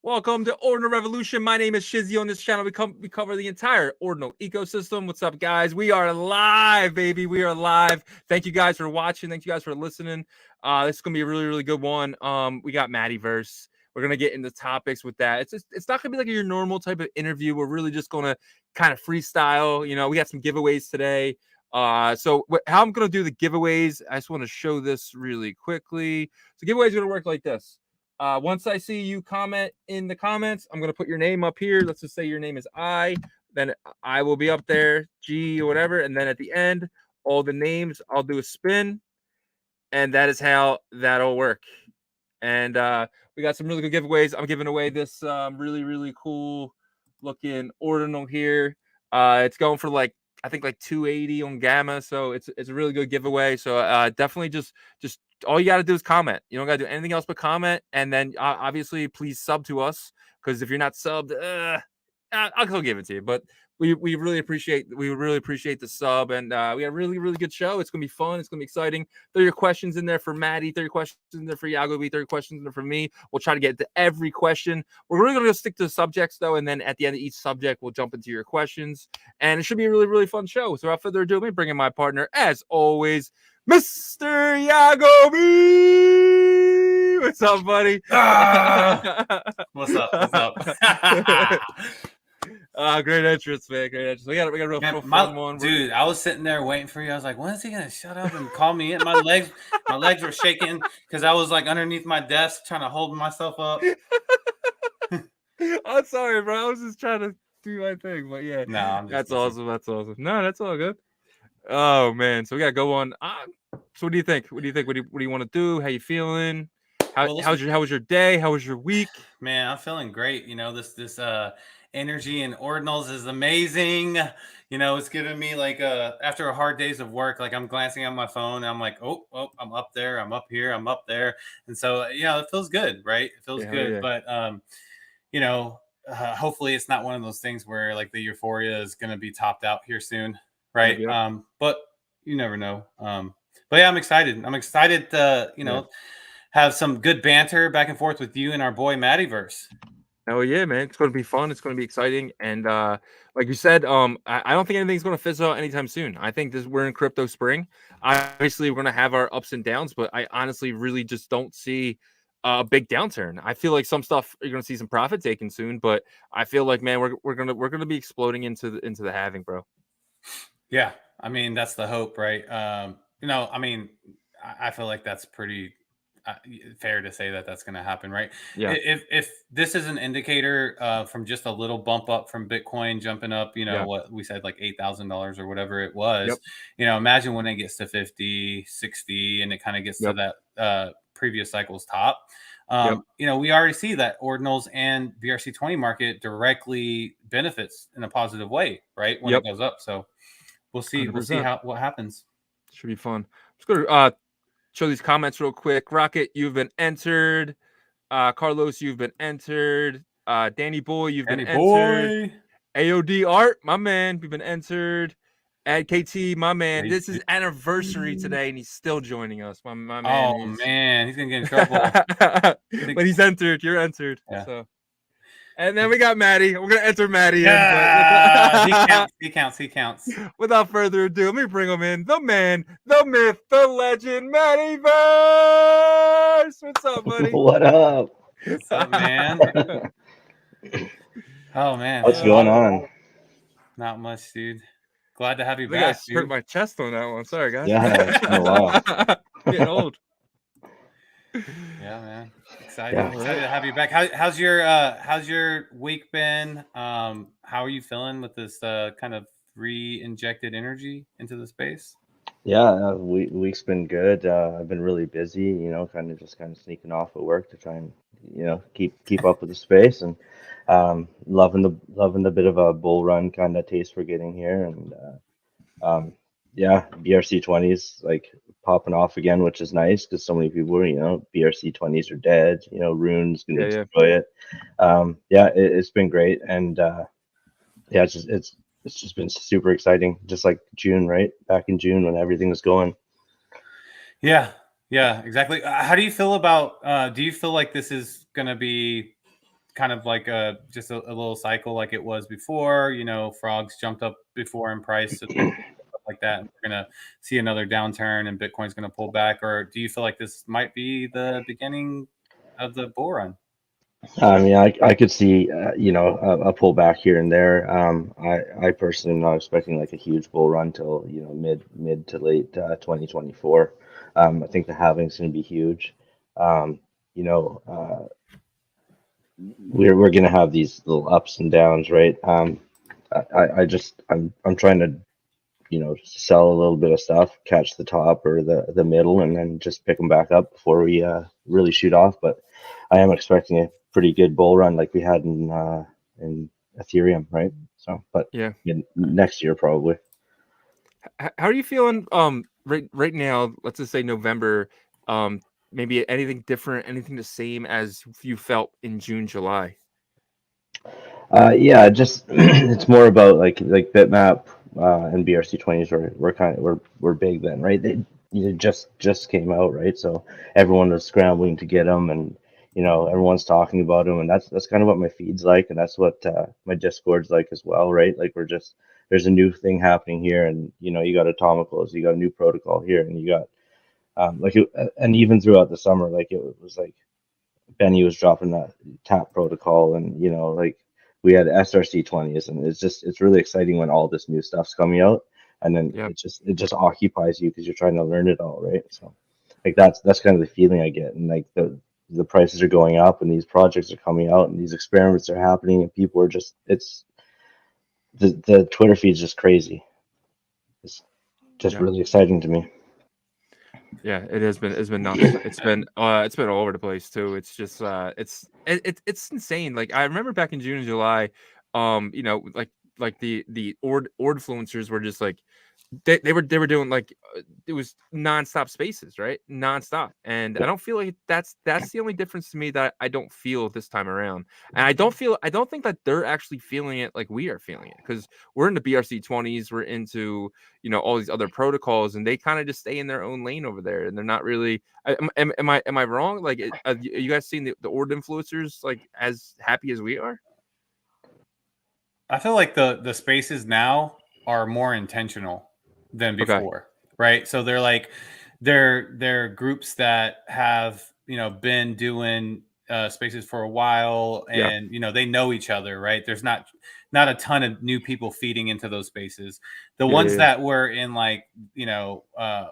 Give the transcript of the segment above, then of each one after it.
Welcome to Ordinal Revolution. My name is Shizzy. On this channel, we cover the entire Ordinal ecosystem. What's up, guys? We are live, baby. We are live. Thank you guys for watching. Thank you guys for listening. This is gonna be a really good one. We got Mattyverse. We're gonna get into topics with that. It's not gonna be like your normal type of interview. We're really just gonna kind of freestyle. You know, we got some giveaways today. So how I'm gonna do the giveaways, I just want to show this really quickly. So giveaways are gonna work like this. Once I see you comment in the comments, I'm going to put your name up here. Let's just say your name is I. Then I will be up there, G or whatever. And then at the end, all the names, I'll do a spin. And that is how that'll work. And we got some really good giveaways. I'm giving away this really cool looking Ordinal here. It's going for I think like 280 on Gamma. So it's a really good giveaway. So definitely just all you got to do is comment. You don't got to do anything else but comment. And then obviously please sub to us, because if you're not subbed, I'll still give it to you. But we really appreciate the sub, and we had a really good show. It's gonna be fun. It's gonna be exciting. 30 questions in there for Maddie, 30 questions in there for Yagobi, 30 questions in there for me. We'll try to get to every question. We're really gonna stick to the subjects though, and then at the end of each subject, we'll jump into your questions, and it should be a really fun show. So without further ado, let me bring in my partner, as always, Mr. Yagobi. What's up, buddy? What's up? Great entrance, man. Great entrance. We got a real fun one. Dude, I was sitting there waiting for you. I was like, when is he gonna shut up and call me in? My legs were shaking because I was like underneath my desk trying to hold myself up. I'm sorry, bro. I was just trying to do my thing, but yeah. No, that's awesome. That's awesome. No, that's all good. Oh man, so we gotta go on. So what do you think? What do you want to do? How you feeling? How was your day? How was your week? Man, I'm feeling great. You know, this energy in Ordinals is amazing. You know, it's giving me like after a hard days of work, like I'm glancing at my phone and I'm like, oh, I'm up there, I'm up here, I'm up there. And so, it feels good, right? It feels good. Yeah. But, hopefully it's not one of those things where like the euphoria is going to be topped out here soon. Right. Yeah. But you never know. But yeah, I'm excited. I'm excited to, have some good banter back and forth with you and our boy Mattyverse. Oh yeah, man. It's going to be fun. It's going to be exciting. And like you said, I don't think anything's going to fizzle out anytime soon. I think we're in crypto spring. Obviously, we're going to have our ups and downs, but I honestly really just don't see a big downturn. I feel like some stuff you're going to see some profit taken soon, but I feel like, man, we're going to be exploding into the halving, bro. Yeah, I mean that's the hope, right? I feel like that's pretty fair to say that that's going to happen, right? Yeah. If this is an indicator from just a little bump up from Bitcoin jumping up, what we said, like $8,000 or whatever it was, imagine when it gets to 50, 60, and it kind of gets to that previous cycle's top. We already see that Ordinals and BRC20 market directly benefits in a positive way, right? When it goes up. So we'll see. 100%. We'll see what happens. Should be fun. Let's go to show these comments real quick. Rocket, you've been entered. Carlos, you've been entered. Danny Boy, you've been entered. AOD Art, my man, you've been entered. Ad KT, my man. This is anniversary today, and he's still joining us. My man. Oh man, he's gonna get in trouble. But he's entered. You're entered. Yeah. So. And then we got Maddie. We're gonna enter Maddie. He counts. Without further ado, let me bring him in. The man, the myth, the legend, Mattyverse. What's up, buddy? What up? What's up, man? Oh man, what's going on? Not much, dude. Glad to have you back. I hurt my chest on that one. Sorry, guys. Yeah, it's been a while. Getting old. Yeah, man. Excited to have you back. How's your week been? How are you feeling with this kind of re-injected energy into the space? Yeah, week's been good. I've been really busy, kind of sneaking off at work to try and keep up with the space, and loving the bit of a bull run kind of taste we're getting here, and BRC20s like popping off again, which is nice because so many people are, BRC20s are dead. Rune's gonna destroy it. It's been great, and it's just been super exciting, just like June, right? Back in June when everything was going. Yeah, exactly. How do you feel about? Do you feel like this is gonna be kind of like just a little cycle like it was before? You know, frogs jumped up before in price, so stuff like that. And we're gonna see another downturn, and Bitcoin's gonna pull back, or do you feel like this might be the beginning of the bull run? I mean, I could see, you know, a pullback here and there. I personally am not expecting like a huge bull run till, you know, mid to late 2024. I think the halving's going to be huge. You know, we're going to have these little ups and downs, right? I'm trying to, you know, sell a little bit of stuff, catch the top or the middle, and then just pick them back up before we really shoot off. But I am expecting a pretty good bull run like we had in Ethereum, right? So, but Yeah. Next year probably. How are you feeling right now? Let's just say November. Maybe anything different, anything the same as you felt in June, July? Yeah, just it's more about like Bitmap and BRC20s were big then, right? They just came out, right? So everyone was scrambling to get them, and you know everyone's talking about them, and that's kind of what my feed's like, and that's what my Discord's like as well, right? Like there's a new thing happening here, and you know you got Atomicals, you got a new protocol here, and you got and even throughout the summer, like it was like Benny was dropping that tap protocol, and you know like we had SRC20s, and it's really exciting when all this new stuff's coming out, and then Yep. it just occupies you because you're trying to learn it all, right? So like that's kind of the feeling I get, and like the prices are going up, and these projects are coming out, and these experiments are happening, and people are just the Twitter feed's just crazy. It's just Yep. really exciting to me. Yeah, it's been nuts. It's been all over the place too. It's just it's insane. Like I remember back in June and July, you know, like the influencers were just like they were doing like it was nonstop spaces, right? Nonstop. And I don't feel like that's the only difference to me that I don't feel this time around. And I don't think that they're actually feeling it like we are feeling it, because we're into BRC20s, we're into, you know, all these other protocols, and they kind of just stay in their own lane over there, and they're not really. Am I wrong? Like, are you guys seeing the Ord influencers like as happy as we are? I feel like the spaces now are more intentional than before, right? So they're like they're groups that have, you know, been doing spaces for a while, Yeah. and you know they know each other, right? There's not a ton of new people feeding into those spaces. The ones that were in like, you know,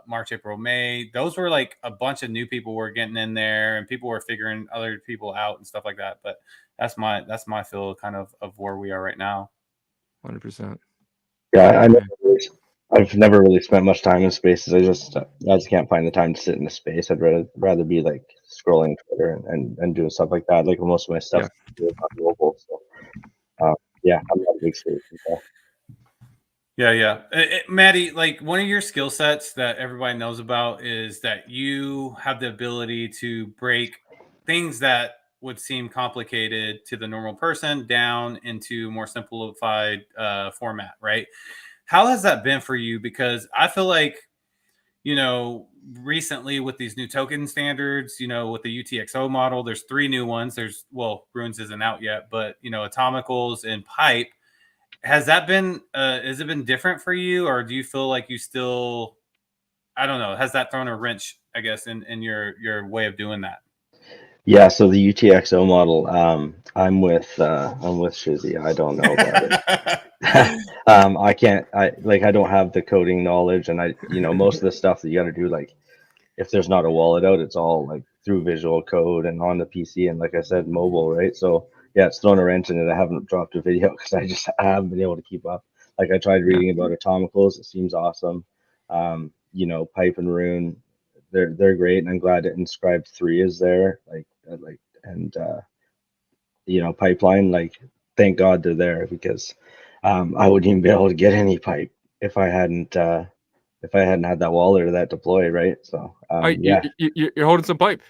March, April, May, those were like a bunch of new people were getting in there, and people were figuring other people out and stuff like that. But that's my feel kind of where we are right now. 100%. Yeah, I've never really spent much time in spaces. I just can't find the time to sit in the space. I'd rather be like scrolling Twitter and doing stuff like that. Like most of my stuff is on mobile. So yeah, I'm not a big space guy. Yeah. Matty, like one of your skill sets that everybody knows about is that you have the ability to break things that would seem complicated to the normal person down into more simplified format, right? How has that been for you? Because I feel like, you know, recently with these new token standards, you know, with the UTXO model, there's 3 new ones. Runes isn't out yet, but you know, Atomicals and Pipe. Has it been different for you, or do you feel like you still, I don't know, has that thrown a wrench, I guess, in your way of doing that? Yeah, so the UTXO model, I'm with Shizzy. I don't know about it. I don't have the coding knowledge, and you know, most of the stuff that you got to do, like if there's not a wallet out, it's all like through visual code and on the PC, and like I said, mobile, right? So yeah, it's thrown a wrench in it. I haven't dropped a video because I haven't been able to keep up. Like I tried reading about Atomicals, it seems awesome. You know, Pipe and Rune, they're great, and I'm glad that Inscribed 3 is there. And you know, Pipeline, like thank God they're there, because I wouldn't even be able to get any pipe if I hadn't had that wallet or that deploy, right? So yeah, you're holding some pipe.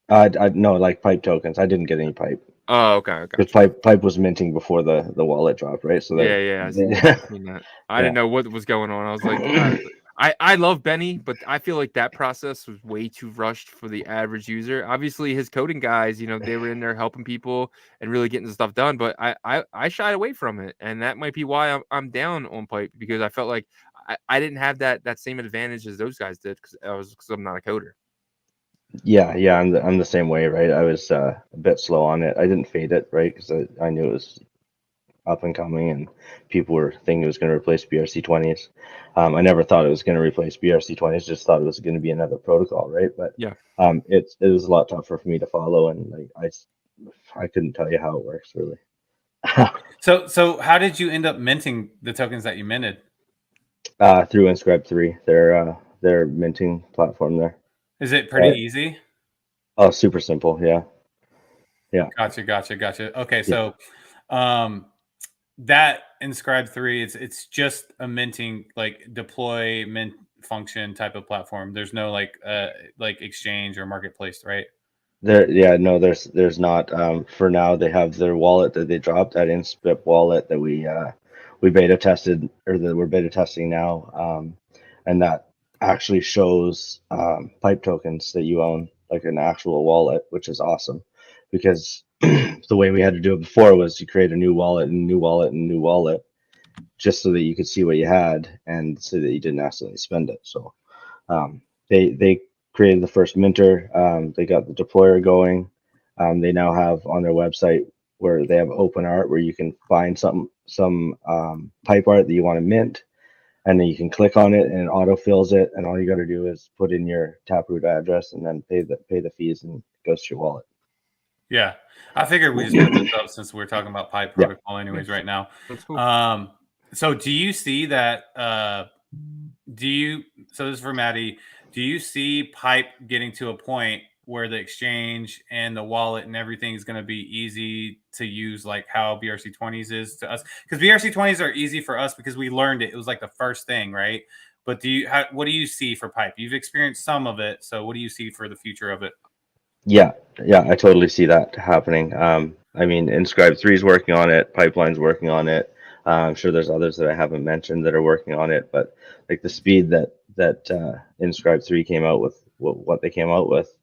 I no, like pipe tokens. I didn't get any pipe. Oh, okay. Because pipe was minting before the wallet dropped, right? So yeah, I seen that. I didn't know what was going on. I was like, I love Benny, but I feel like that process was way too rushed for the average user. Obviously, his coding guys, they were in there helping people and really getting the stuff done. But I shied away from it, and that might be why I'm down on Pipe, because I felt like I didn't have that same advantage as those guys did because I'm not a coder. Yeah, I'm the same way, right? I was a bit slow on it. I didn't fade it, right? Because I knew it was up and coming, and people were thinking it was going to replace BRC20s. I never thought it was going to replace BRC20s. Just thought it was going to be another protocol, right? But Yeah. it was a lot tougher for me to follow, and like I couldn't tell you how it works really. So how did you end up minting the tokens that you minted? Through Inscribe3, their minting platform there. Is it pretty easy? Oh, super simple. Yeah. Gotcha. Okay, so that Inscribe3, it's just a minting, like deploy mint function type of platform. There's no like exchange or marketplace, right? There's not. For now, they have their wallet that they dropped, that Inscribe wallet that we beta tested, or that we're beta testing now, and that actually shows pipe tokens that you own, like an actual wallet, which is awesome, because the way we had to do it before was you create a new wallet and a new wallet and a new wallet, just so that you could see what you had and so that you didn't accidentally spend it. So they created the first minter. They got the deployer going. They now have on their website where they have open art, where you can find some pipe art that you want to mint, and then you can click on it and it auto fills it, and all you got to do is put in your Taproot address and then pay the fees, and it goes to your wallet. Yeah, I figured we just put this up since we're talking about pipe protocol anyways right now. That's cool. So do you see that? So this is for Matty. Do you see pipe getting to a point where the exchange and the wallet and everything is going to be easy to use, like how BRC20s is to us? Because BRC20s are easy for us because we learned it. It was like the first thing, right? But what do you see for pipe? You've experienced some of it, so what do you see for the future of it? Yeah, I totally see that happening. I mean, Inscribe3 is working on it, Pipeline's working on it. I'm sure there's others that I haven't mentioned that are working on it, but like the speed that Inscribe3 came out with, what they came out with,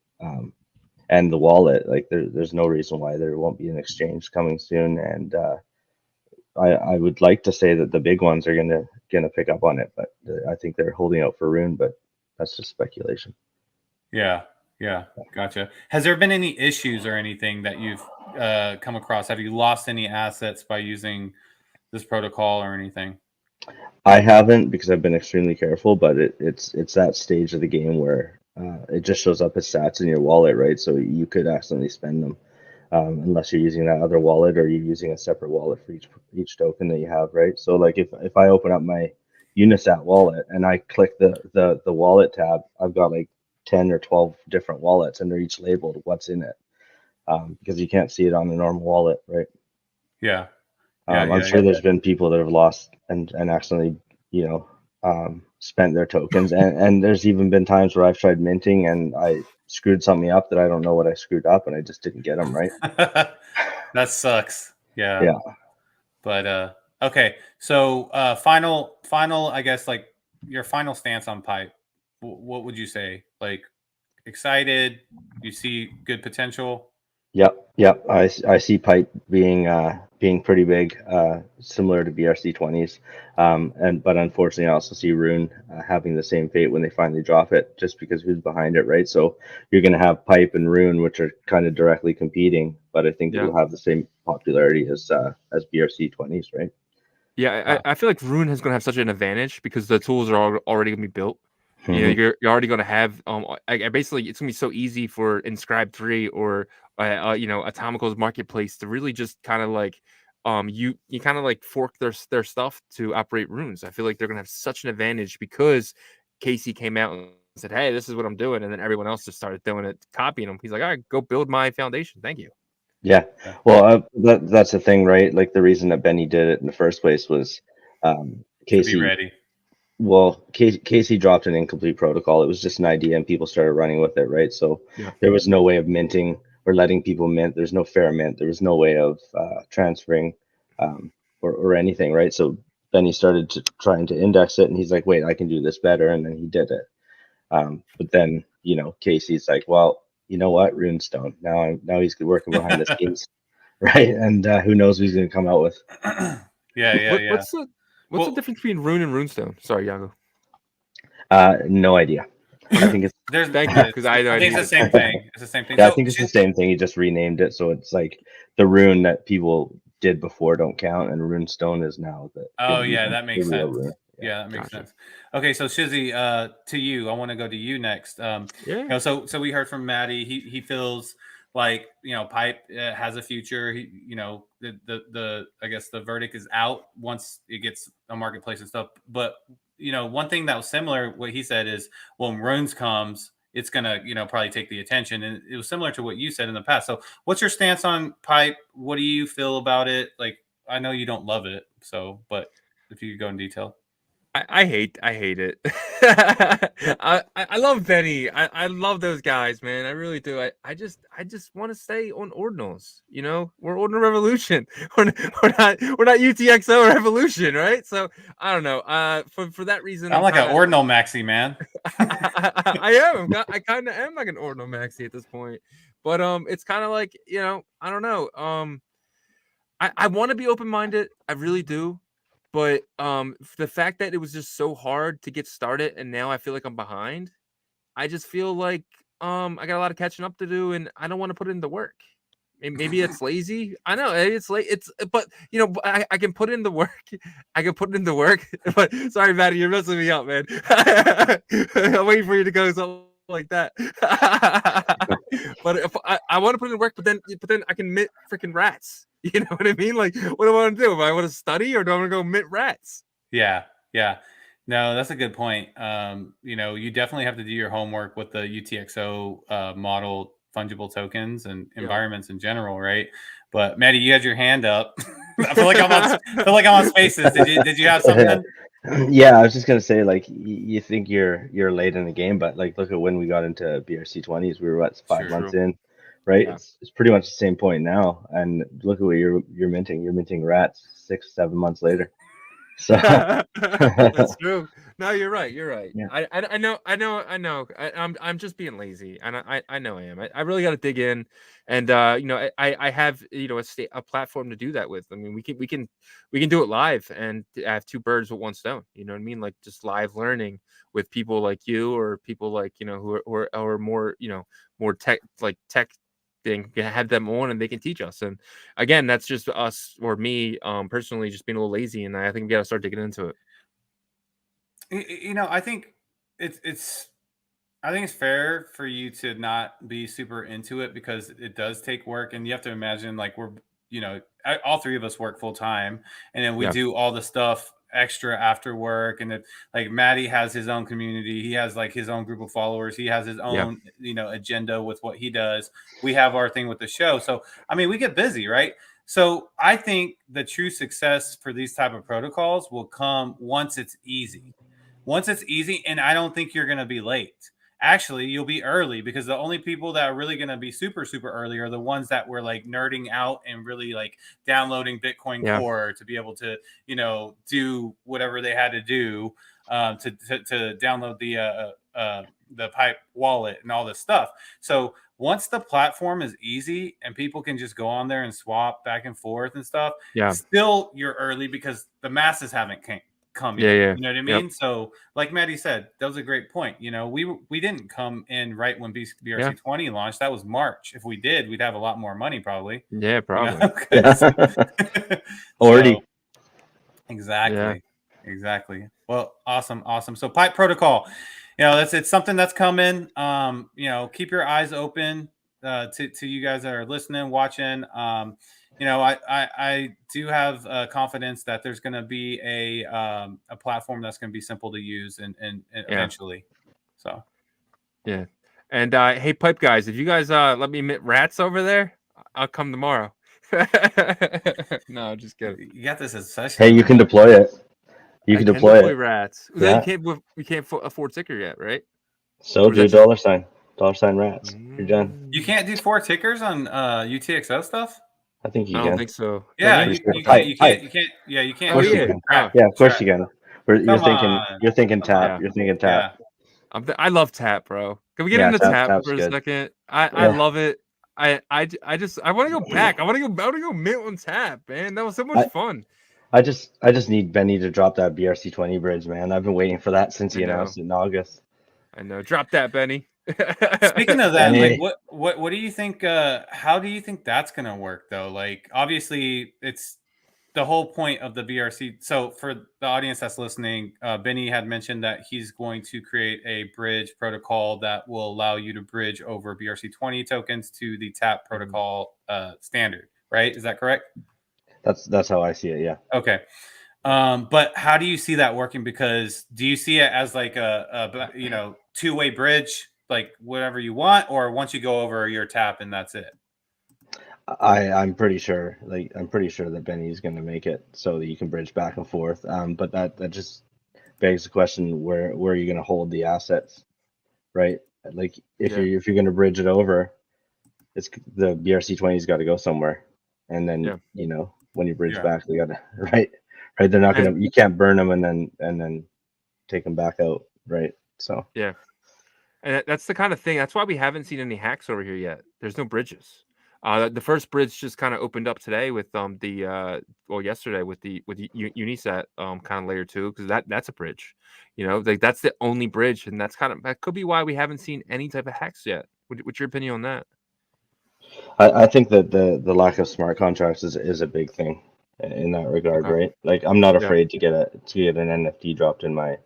and the wallet, like there's no reason why there won't be an exchange coming soon. And I would like to say that the big ones are gonna pick up on it, but I think they're holding out for Rune, but that's just speculation. Yeah, gotcha. Has there been any issues or anything that you've come across? Have you lost any assets by using this protocol or anything? I haven't, because I've been extremely careful, but it's that stage of the game where it just shows up as sats in your wallet, right? So you could accidentally spend them, unless you're using that other wallet or you're using a separate wallet for each token that you have, right? So like if I open up my Unisat wallet and I click the wallet tab, I've got like 10 or 12 different wallets, and they're each labeled what's in it, because you can't see it on a normal wallet, right? Yeah. I'm sure there's been people that have lost and accidentally, spent their tokens, and there's even been times where I've tried minting and I screwed something up that I don't know what I screwed up, and I just didn't get them right. That sucks. Yeah. Yeah. But okay, so final, I guess, like your final stance on pipe. What would you say? Like, excited? You see good potential? Yep. I see pipe being pretty big, similar to BRC20s, but unfortunately I also see Rune having the same fate when they finally drop it, just because who's behind it, right? So you're going to have pipe and Rune, which are kind of directly competing, but I think it'll have the same popularity as BRC20s, right? Yeah, I feel like Rune is going to have such an advantage because the tools are already going to be built. You're already going to have basically it's going to be so easy for Inscribe3 or Atomical's marketplace to really just kind of like you kind of like fork their stuff to operate Runes. I feel like they're going to have such an advantage because Casey came out and said, "Hey, this is what I'm doing," and then everyone else just started doing it, copying him. He's like, "All right, go build my foundation. Thank you." Yeah, well, that's the thing, right? Like the reason that Benny did it in the first place was Casey. To be ready. Well, Casey dropped an incomplete protocol. It was just an idea, and people started running with it, right? So there was no way of minting or letting people mint. There's no fair mint. There was no way of transferring or anything, right? So then he started trying to index it, and he's like, wait, I can do this better, and then he did it. But then, you know, Casey's like, well, you know what, Runestone. Now he's working behind the scenes, right? And who knows what he's going to come out with. Yeah. What's the difference between Rune and Runestone? Sorry, Yago. No idea. I think it's thank you, because I think it's the same thing. It's the same thing. Yeah, I think it's the same thing. He just renamed it, so it's like the rune that people did before don't count, and Runestone is now the. Oh yeah, that makes sense. Rune. Yeah, that makes sense. Okay, so Shizzy, to you, I want to go to you next. You know, so we heard from Matty. He feels like, you know, Pipe has a future. He, you know, the I guess the verdict is out once it gets a marketplace and stuff. But you know, one thing that was similar, what he said is, well, when Runes comes, it's gonna, you know, probably take the attention, and it was similar to what you said in the past. So, what's your stance on Pipe? What do you feel about it? Like, I know you don't love it, so, but if you could go in detail. I hate it. I love Benny. I love those guys, man. I really do. I just want to stay on Ordinals. You know, we're Ordinal Revolution. We're not UTXO Revolution, right? So I don't know. For that reason, I'm like an Ordinal maxi, man. I am. I kind of am like an Ordinal maxi at this point. But it's kind of like, you know, I don't know. I want to be open minded. I really do. But the fact that it was just so hard to get started, and now I feel like I'm behind, I just feel like I got a lot of catching up to do, and I don't want to put in the work. Maybe it's lazy. I know it's late. But you know, I can put in the work. I can put in the work. But sorry, Matty, you're messing me up, man. I'm waiting for you to go something like that. But if I want to put in the work, but then I can mint freaking rats. You know what I mean? Like, what do I want to do? If I want to study, or do I want to go mint rats? Yeah. No, that's a good point. You know, you definitely have to do your homework with the UTXO model fungible tokens and environments in general, right? But Matty, you had your hand up. I feel like I'm on Spaces. Did you have something? Yeah, I was just gonna say, like, you think you're late in the game, but like, look at when we got into BRC20s. We were what, 5 months in. Right, it's pretty much the same point now, and look at what you're minting. You're minting rats 6-7 months later. So that's true. No, you're right. You're right. Yeah. I know. I'm just being lazy, and I know I am. I really got to dig in, and you know, I have, you know, a platform to do that with. I mean, we can do it live, and have two birds with one stone. You know what I mean? Like, just live learning with people like you, or people like, you know, who are more, you know, more tech thing, have them on, and they can teach us. And again, that's just us, or me personally, just being a little lazy, and I think we gotta start digging into it. You know, I think it's fair for you to not be super into it, because it does take work, and you have to imagine, like, we're, you know, all three of us work full time, and then we do all the stuff extra after work. And like, Matty has his own community, he has like his own group of followers, he has his own you know, agenda with what he does. We have our thing with the show. So I mean, we get busy, right? So I think the true success for these type of protocols will come once it's easy. And I don't think you're going to be late. Actually, you'll be early, because the only people that are really going to be super, super early are the ones that were like nerding out and really like downloading Bitcoin Core to be able to, you know, do whatever they had to do to download the Pipe wallet and all this stuff. So once the platform is easy and people can just go on there and swap back and forth and stuff, still you're early, because the masses haven't come in. You know what I mean? So like Matty said, that was a great point. You know, we didn't come in right when BRC20 launched. That was March. If we did, we'd have a lot more money, probably. Yeah, probably. You know? Already. Exactly. Well, awesome. So Pipe Protocol, you know, it's something that's coming. You know, keep your eyes open to you guys that are listening, watching. You know, I do have confidence that there's going to be a platform that's going to be simple to use and eventually. So, yeah. And hey, Pipe guys, if you guys let me mint rats over there, I'll come tomorrow. No, just kidding. You got this as such. Hey, you can deploy it. You can deploy it. Rats. Yeah. We can't afford ticker yet, right? So do $$ rats. You're done. You can't do 4 tickers on UTXO stuff? I think you I can. don't think so. Yeah, Can you can't. Yeah, you can't. Oh, do yeah. it. Trap, Yeah, of course trap. you can. You're Come thinking. on. You're thinking tap. Yeah. You're thinking tap. Yeah. I love tap, bro. Can we get Yeah, into tap tap's for a good. second? I Yeah. love it. I want to go back. I want to go mint on tap, man. That was so much fun. I just need Benny to drop that BRC20 bridge, man. I've been waiting for that since he announced it in August. I know. Drop that, Benny. Speaking of that, Benny. like what do you think how do you think that's gonna work though? Like obviously it's the whole point of the BRC. So for the audience that's listening, Benny had mentioned that he's going to create a bridge protocol that will allow you to bridge over BRC20 tokens to the TAP protocol standard, right? Is that correct? That's how I see it, yeah. Okay. But how do you see that working? Because do you see it as like a two-way bridge, like whatever you want, or once you go over your tap and that's it? I'm pretty sure that Benny's going to make it so that you can bridge back and forth. But that just begs the question: where are you going to hold the assets, right? Like if you're going to bridge it over, it's the BRC20's got to go somewhere, and then when you bridge back, they got to right. They're not going to. You can't burn them and then take them back out, right? So yeah, and that's the kind of thing. That's why we haven't seen any hacks over here yet. There's no bridges. The first bridge just kind of opened up today with yesterday with the Unisat kind of layer 2, because that's a bridge, like that's the only bridge, and that could be why we haven't seen any type of hacks yet. What's your opinion on that? I think that the lack of smart contracts is a big thing in that regard, right? Like I'm not afraid to get an NFT dropped in my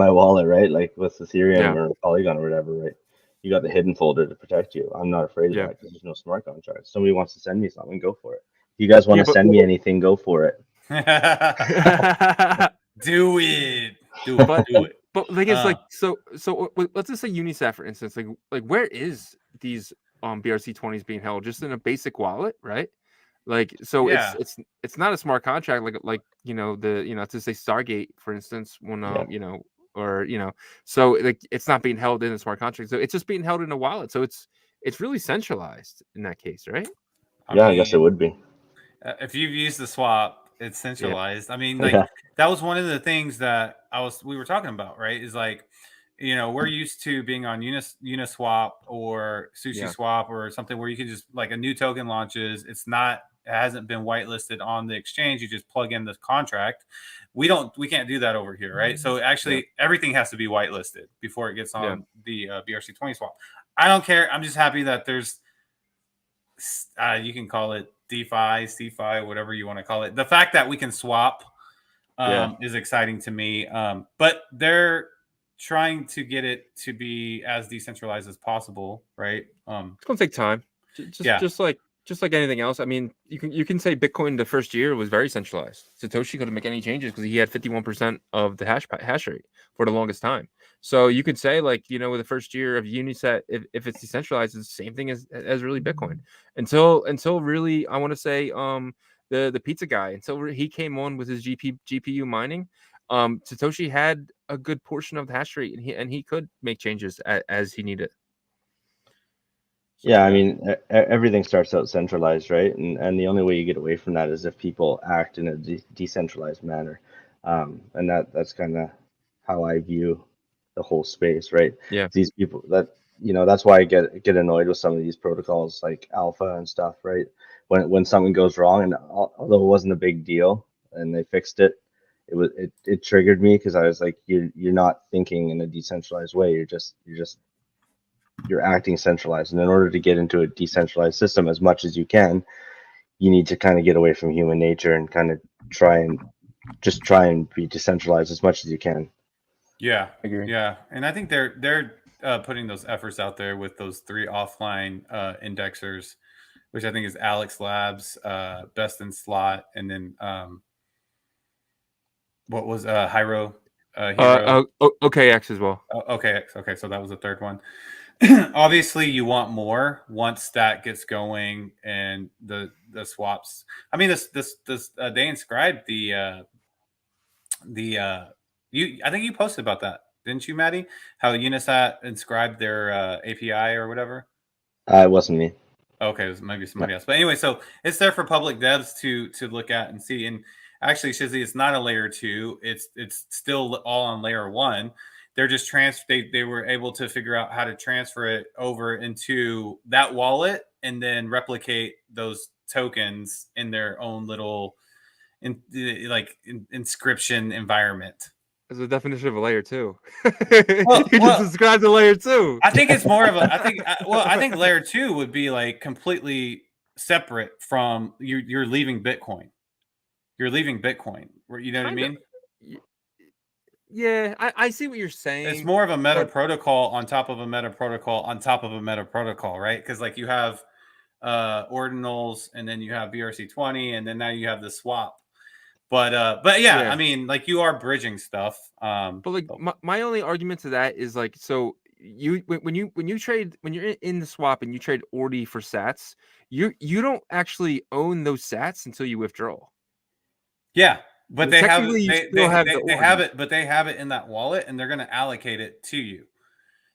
wallet, right? Like with Ethereum or Polygon or whatever, right? You got the hidden folder to protect you. I'm not afraid of that because there's no smart contract. Somebody wants to send me something, go for it. If you guys want to send me anything, go for it. Do it. Do it. But the thing is, like, so let's just say Unisat, for instance, like where is these BRC20s being held? Just in a basic wallet, right? Like, so it's not a smart contract like to say Stargate, for instance, when so like it's not being held in a smart contract, so it's just being held in a wallet, so it's really centralized in that case, right? I guess it would be. If you've used the swap, it's centralized. I mean, like that was one of the things that we were talking about, right? Is like, we're used to being on Uniswap or SushiSwap or something where you can just, like, a new token launches. It hasn't been whitelisted on the exchange. You just plug in the contract. We can't do that over here, right? So actually everything has to be whitelisted before it gets on the BRC20 swap. I don't care. I'm just happy that there's you can call it DeFi, CeFi, whatever you want to call it. The fact that we can swap is exciting to me. But they're trying to get it to be as decentralized as possible, right? It's gonna take time. Just like anything else. I mean, you can say Bitcoin the first year was very centralized. Satoshi couldn't make any changes because he had 51% of the hash rate for the longest time. So you could say, like, with the first year of Unisat, if it's decentralized, it's the same thing as really Bitcoin. Until really, I want to say the pizza guy, until he came on with his GPU mining, Satoshi had a good portion of the hash rate, and he could make changes as he needed. So, I mean, everything starts out centralized, right? And the only way you get away from that is if people act in a decentralized manner. And that's kind of how I view the whole space, right? Yeah. These people that's why I get annoyed with some of these protocols like Alpha and stuff, right? When something goes wrong, and although it wasn't a big deal and they fixed it, it triggered me because I was like, you're not thinking in a decentralized way. You're acting centralized, and in order to get into a decentralized system as much as you can, you need to kind of get away from human nature and kind of try and be decentralized as much as you can. Yeah, I agree. Yeah, and I think they're putting those efforts out there with those 3 offline indexers, which I think is Alex Labs, Best in Slot, and then what was Hiro? OKX as well. OKX. Okay, so that was the third one. Obviously, you want more once that gets going and the swaps. I mean, they inscribed I think you posted about that, didn't you, Matty? How Unisat inscribed their API or whatever? It wasn't me. Okay, it was maybe somebody else. But anyway, so it's there for public devs to look at and see. And actually, Shizzy, it's not a layer 2. It's still all on layer 1. They're just they were able to figure out how to transfer it over into that wallet and then replicate those tokens in their own little inscription environment. As a definition of a layer 2. Well, you just described a layer 2. I think it's more of a. I think layer 2 would be like completely separate from you're leaving Bitcoin. You're leaving Bitcoin. You know what I mean? Yeah, I see what you're saying. It's more of a meta protocol on top of a meta protocol on top of a meta protocol, right? Because like you have ordinals, and then you have BRC20, and then now you have the swap. But yeah, I mean, like you are bridging stuff. But like my only argument to that is like, so when you trade, when you're in the swap and you trade Ordi for sats, you don't actually own those sats until you withdraw. Yeah, but they have it, but they have it in that wallet, and they're going to allocate it to you.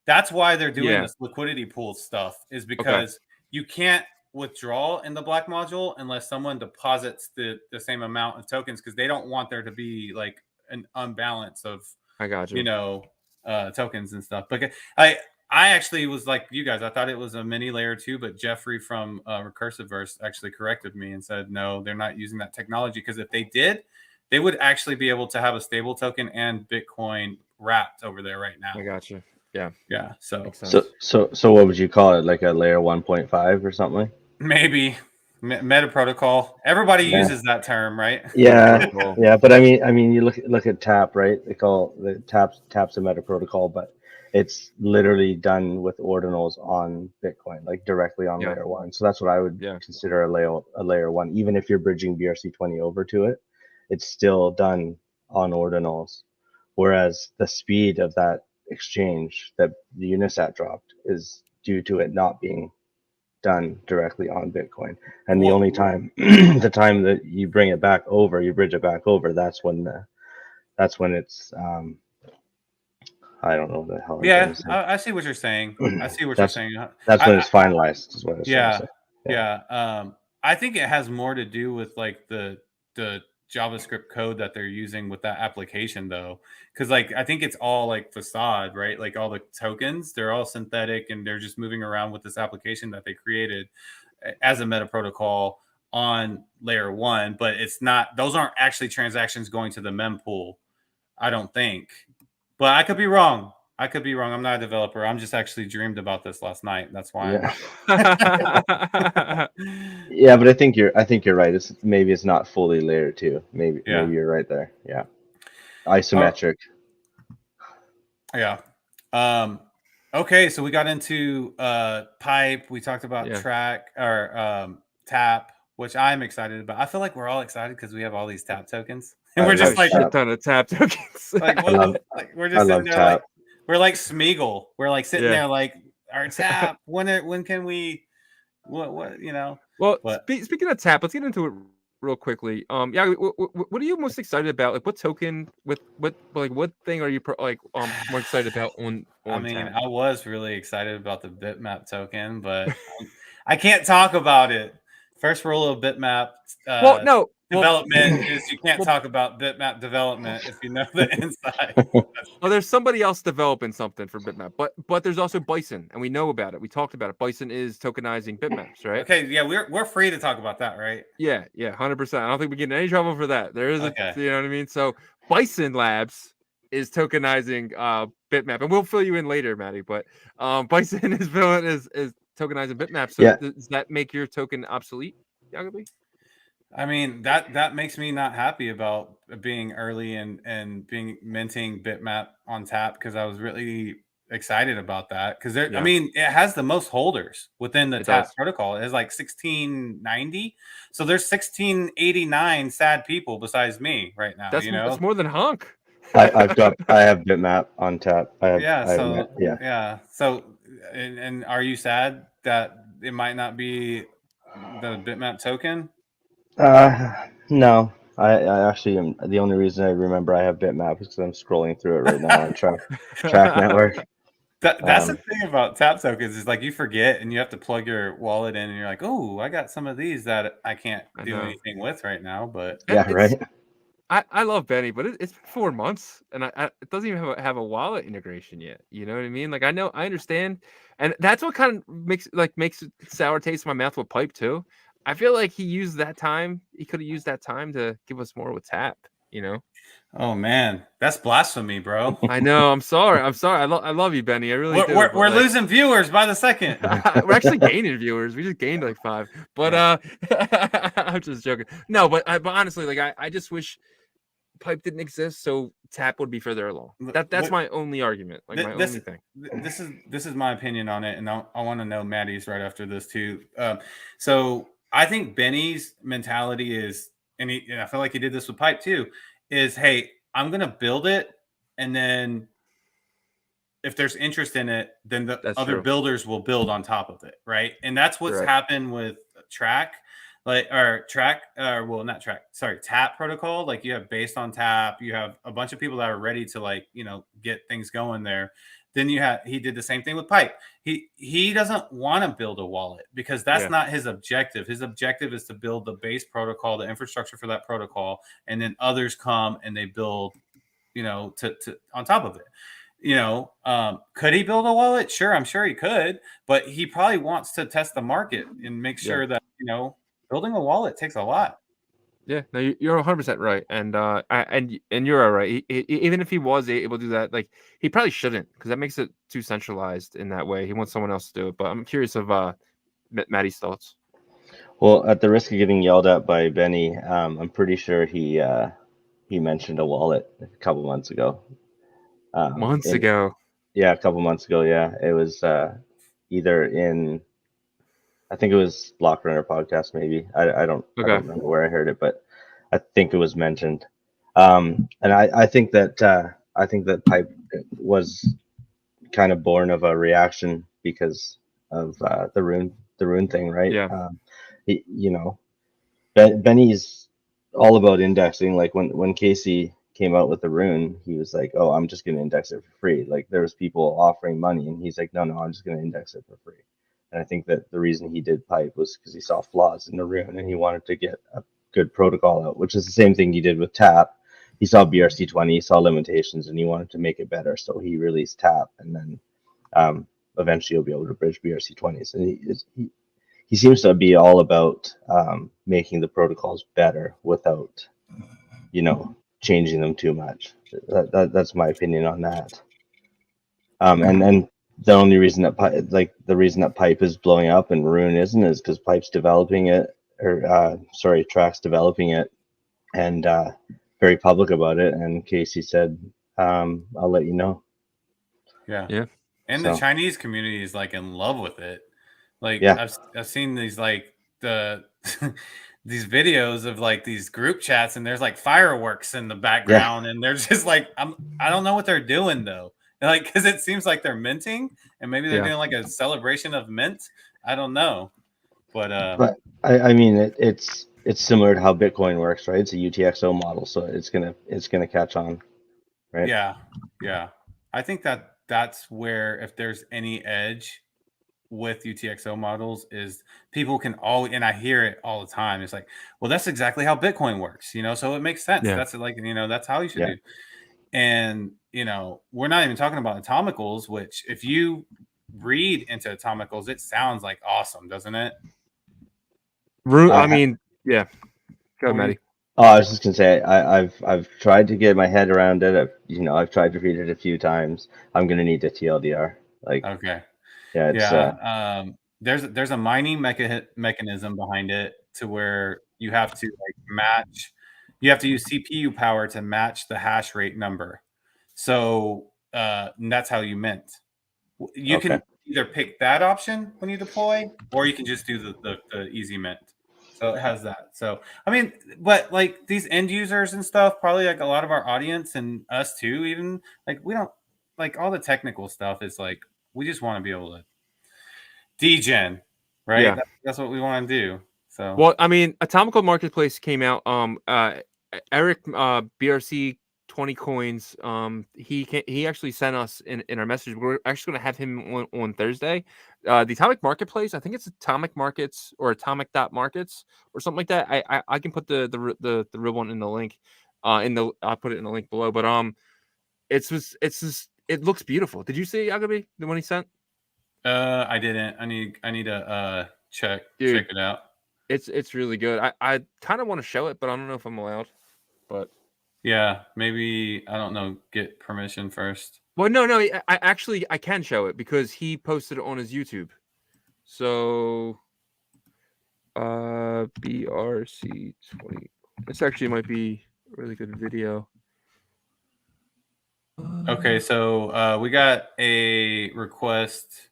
That's why they're doing this liquidity pool stuff, is because you can't withdraw in the black module unless someone deposits the same amount of tokens, because they don't want there to be like an unbalance of tokens and stuff. But I actually was like you guys. I thought it was a mini layer 2, but Jeffrey from Recursiveverse actually corrected me and said no, they're not using that technology, because if they did, they would actually be able to have a stable token and Bitcoin wrapped over there right now. I got you. Yeah. So what would you call it? Like a layer 1.5 or something? Maybe meta protocol. Everybody uses that term, right? Yeah, yeah. But I mean, you look at Tap, right? They call the Tap's a meta protocol, but it's literally done with ordinals on Bitcoin, like directly on layer 1. So that's what I would consider a layer 1. Even if you're bridging BRC20 over to it, it's still done on ordinals. Whereas the speed of that exchange that the Unisat dropped is due to it not being done directly on Bitcoin. And the only time, the time that you bring it back over, you bridge it back over, that's when it's I don't know the hell. Yeah, I see what you're saying. I see what you're saying. That's when it's finalized, is what it's trying to say. Yeah. I think it has more to do with like the JavaScript code that they're using with that application, though, because like I think it's all like facade, right? Like all the tokens, they're all synthetic, and they're just moving around with this application that they created as a meta protocol on layer 1. But it's not; those aren't actually transactions going to the mempool, I don't think. But I could be wrong. I'm not a developer. I'm just actually dreamed about this last night. That's why. Yeah, but I think you're right. It's not fully layer 2. Maybe you're right there. Yeah. Isometric. Yeah. Okay, so we got into pipe. We talked about track or tap, which I'm excited about. I feel like we're all excited because we have all these tap tokens. And we're just like a ton of tap tokens. We're just sitting there like we're like Smeagol. We're like sitting there like our tap. When can we? What you know? Well, speaking of tap, let's get into it real quickly. What are you most excited about? Like, what token? What thing are you more excited about on I mean, tap? I was really excited about the Bitmap token, but I can't talk about it. First rule of Bitmap. Development is you can't talk about Bitmap development if you know the inside. Well, there's somebody else developing something for Bitmap, but there's also Bison, and we know about it. We talked about it. Bison is tokenizing bitmaps, right? Okay, yeah, we're free to talk about that, right? Yeah, 100%. I don't think we get in any trouble for that. There is you know what I mean? So Bison Labs is tokenizing Bitmap, and we'll fill you in later, Matty. But Bison is tokenizing Bitmap. So does that make your token obsolete, Jacoby? I mean, that makes me not happy about being early and being minting Bitmap on tap, because I was really excited about that, because I mean, it has the most holders within the tap protocol. It has like 1690, so there's 1689 sad people besides me right now. That's more than Honk. I have Bitmap on tap. So and are you sad that it might not be the Bitmap token? No, I actually am. The only reason I remember I have Bitmap is because I'm scrolling through it right now on Track Network. That's the thing about tap tokens is like you forget and you have to plug your wallet in and you're like, oh, I got some of these that I can't do anything with right now. But yeah, right. I love Benny, but it's been 4 months and it doesn't even have a wallet integration yet. You know what I mean? Like I understand, and that's what kind of makes it sour taste in my mouth with Pipe too. I feel like he used that time. He could have used that time to give us more with Tap. You know? Oh man, that's blasphemy, bro. I know. I'm sorry. I love you, Benny. I really do. We're losing viewers by the second. We're actually gaining viewers. We just gained like 5. But I'm just joking. No, but honestly, like I just wish Pipe didn't exist, so Tap would be further along. That's my only argument. Like my only thing. This is my opinion on it, and I want to know Maddie's right after this too. So I think Benny's mentality is, and I feel like he did this with Pipe too, is hey, I'm gonna build it, and then if there's interest in it, then the other builders will build on top of it, right? And that's what's happened with Tap protocol. Like you have based on Tap, you have a bunch of people that are ready to get things going there. Then he did the same thing with Pipe. He doesn't want to build a wallet because that's not his objective. His objective is to build the base protocol, the infrastructure for that protocol, and then others come and they build, to on top of it. Could he build a wallet? Sure, I'm sure he could, but he probably wants to test the market and make sure that building a wallet takes a lot. Yeah, no, you're 100% right, and and you're all right. Even if he was able to do that, like he probably shouldn't, because that makes it too centralized in that way. He wants someone else to do it. But I'm curious of Matty's thoughts. Well, at the risk of getting yelled at by Benny, I'm pretty sure he mentioned a wallet a couple months ago. Months ago. Yeah, a couple months ago. Yeah, it was either in, I think it was Block Runner podcast, maybe. I don't remember where I heard it, but I think it was mentioned. And I think that Pipe was kind of born of a reaction because of the Rune thing, right? Yeah. Benny's all about indexing. Like when Casey came out with the Rune, he was like, "Oh, I'm just going to index it for free." Like there was people offering money, and he's like, "No, I'm just going to index it for free." And I think that the reason he did Pipe was because he saw flaws in the Rune, and he wanted to get a good protocol out, which is the same thing he did with Tap. He saw BRC20, he saw limitations, and he wanted to make it better, so he released Tap, and then eventually you'll be able to bridge BRC20s. And he seems to be all about making the protocols better without, changing them too much. That's my opinion on that. And then the only reason that Pipe is blowing up and Rune isn't is because Pipe's developing it, Track's developing it, and very public about it. And Casey said, "I'll let you know." Yeah. And the Chinese community is like in love with it. Like I've seen these these videos of like these group chats, and there's like fireworks in the background, and they're just like I don't know what they're doing though. Like, because it seems like they're minting, and maybe they're doing like a celebration of mint. I don't know, but I mean it's similar to how Bitcoin works, right? It's a UTXO model, so it's gonna catch on, right? Yeah. I think that's where if there's any edge with UTXO models is people can always, and I hear it all the time. It's like, well, that's exactly how Bitcoin works, so it makes sense. Yeah. That's like, that's how you should do. And, we're not even talking about atomicals, which if you read into atomicals, it sounds like awesome, doesn't it? I mean, yeah. Go ahead, Matty. Oh, I was just gonna say I've tried to get my head around it. I've tried to read it a few times. I'm gonna need a TLDR. Okay. Yeah, there's a mining mechanism behind it to where you have to match. You have to use CPU power to match the hash rate number. So that's how you mint. You can either pick that option when you deploy, or you can just do the easy mint. So it has that. So I mean, but like these end users and stuff, probably like a lot of our audience and us too, even like we don't like all the technical stuff is like we just want to be able to degen, right? Yeah. That's what we want to do. So well, I mean, Atomical Marketplace came out. Eric BRC 20 coins. He actually sent us in our message. We're actually going to have him on Thursday. The Atomic Marketplace, I think it's Atomic Markets or Atomic Markets or something like that. I can put the real one in the link. I'll put it in the link below. But it looks beautiful. Did you see Agabi, the one he sent? I didn't. I need to check it out. It's really good. I kind of want to show it, but I don't know if I'm allowed. But yeah, maybe, I don't know, get permission first. Well, no, I can show it because he posted it on his YouTube. So BRC20. This actually might be a really good video. Okay, so we got a request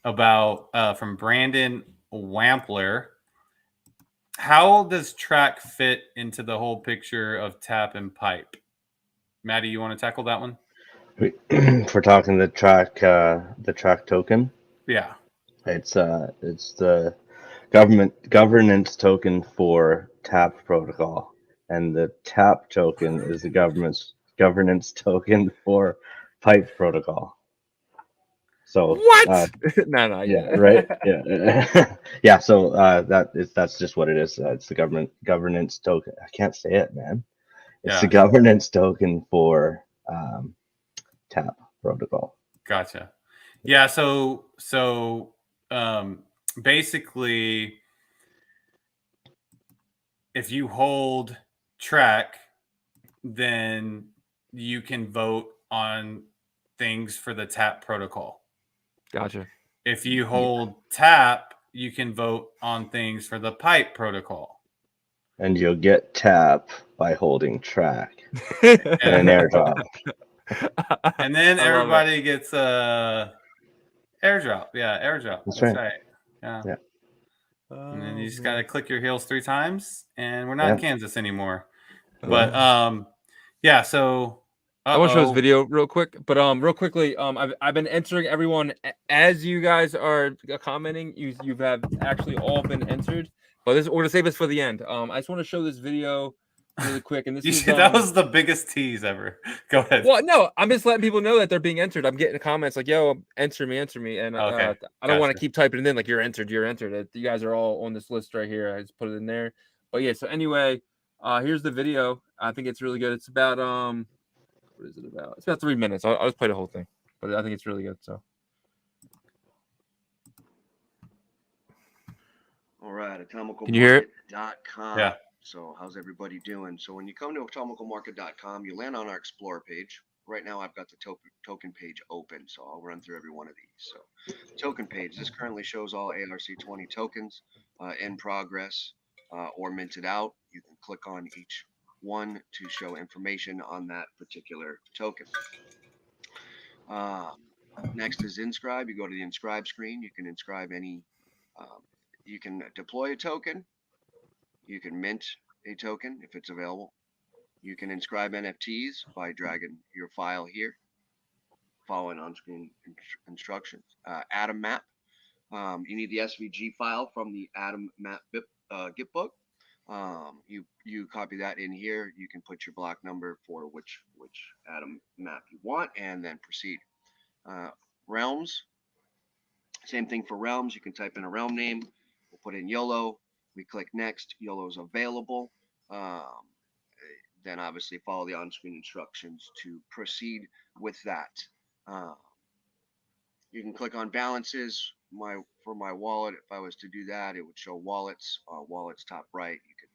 about from Brandon Wampler. How does track fit into the whole picture of tap and pipe? Matty, you want to tackle that one? If we're talking the track token. Yeah. It's the governance token for tap protocol, and the tap token is the governance token for pipe protocol. So what? No, yeah, right, yeah, yeah. So that's just what it is. It's the governance token. I can't say it, man. It's the governance token for tap protocol. Gotcha. Yeah. So basically, if you hold track, then you can vote on things for the tap protocol. Gotcha. If you hold tap, you can vote on things for the pipe protocol. And you'll get tap by holding track and an airdrop. And then everybody gets a airdrop. Yeah, airdrop. That's right. Yeah. And then Oh, you just gotta click your heels 3 times, and we're not in Kansas anymore. Oh. But yeah. So I want to show this video real quick, but real quickly, I've been entering everyone as you guys are commenting. You've have actually all been entered, but we're gonna save this for the end. I just want to show this video really quick, and this is that was the biggest tease ever. Go ahead. Well, no, I'm just letting people know that they're being entered. I'm getting comments like, "Yo, enter me," and Okay, I don't want to keep typing it in like you're entered. You guys are all on this list right here. I just put it in there. But yeah, so anyway, here's the video. I think it's really good. It's about what is it about? It's about 3 minutes. I'll just play the whole thing, but I think it's really good. So, all right, atomicalmarket.com. Can you hear it? Yeah. So how's everybody doing? So when you come to atomicalmarket.com, you land on our Explore page. Right now I've got the token page open, so I'll run through every one of these. So token page, this currently shows all ARC20 tokens in progress or minted out. You can click on each one to show information on that particular token. Next is inscribe. You go to the inscribe screen. You can inscribe any, you can deploy a token. You can mint a token if it's available. You can inscribe NFTs by dragging your file here, following on-screen instructions. Atom map. You need the SVG file from the Atom map Git book. You copy that in here. You can put your block number for which Atom map you want, and then proceed. Realms. Same thing for realms. You can type in a realm name. We'll put in YOLO. We click next. YOLO is available. Then obviously follow the on-screen instructions to proceed with that. You can click on balances. For my wallet, if I was to do that, it would show wallets. Wallets top right. You can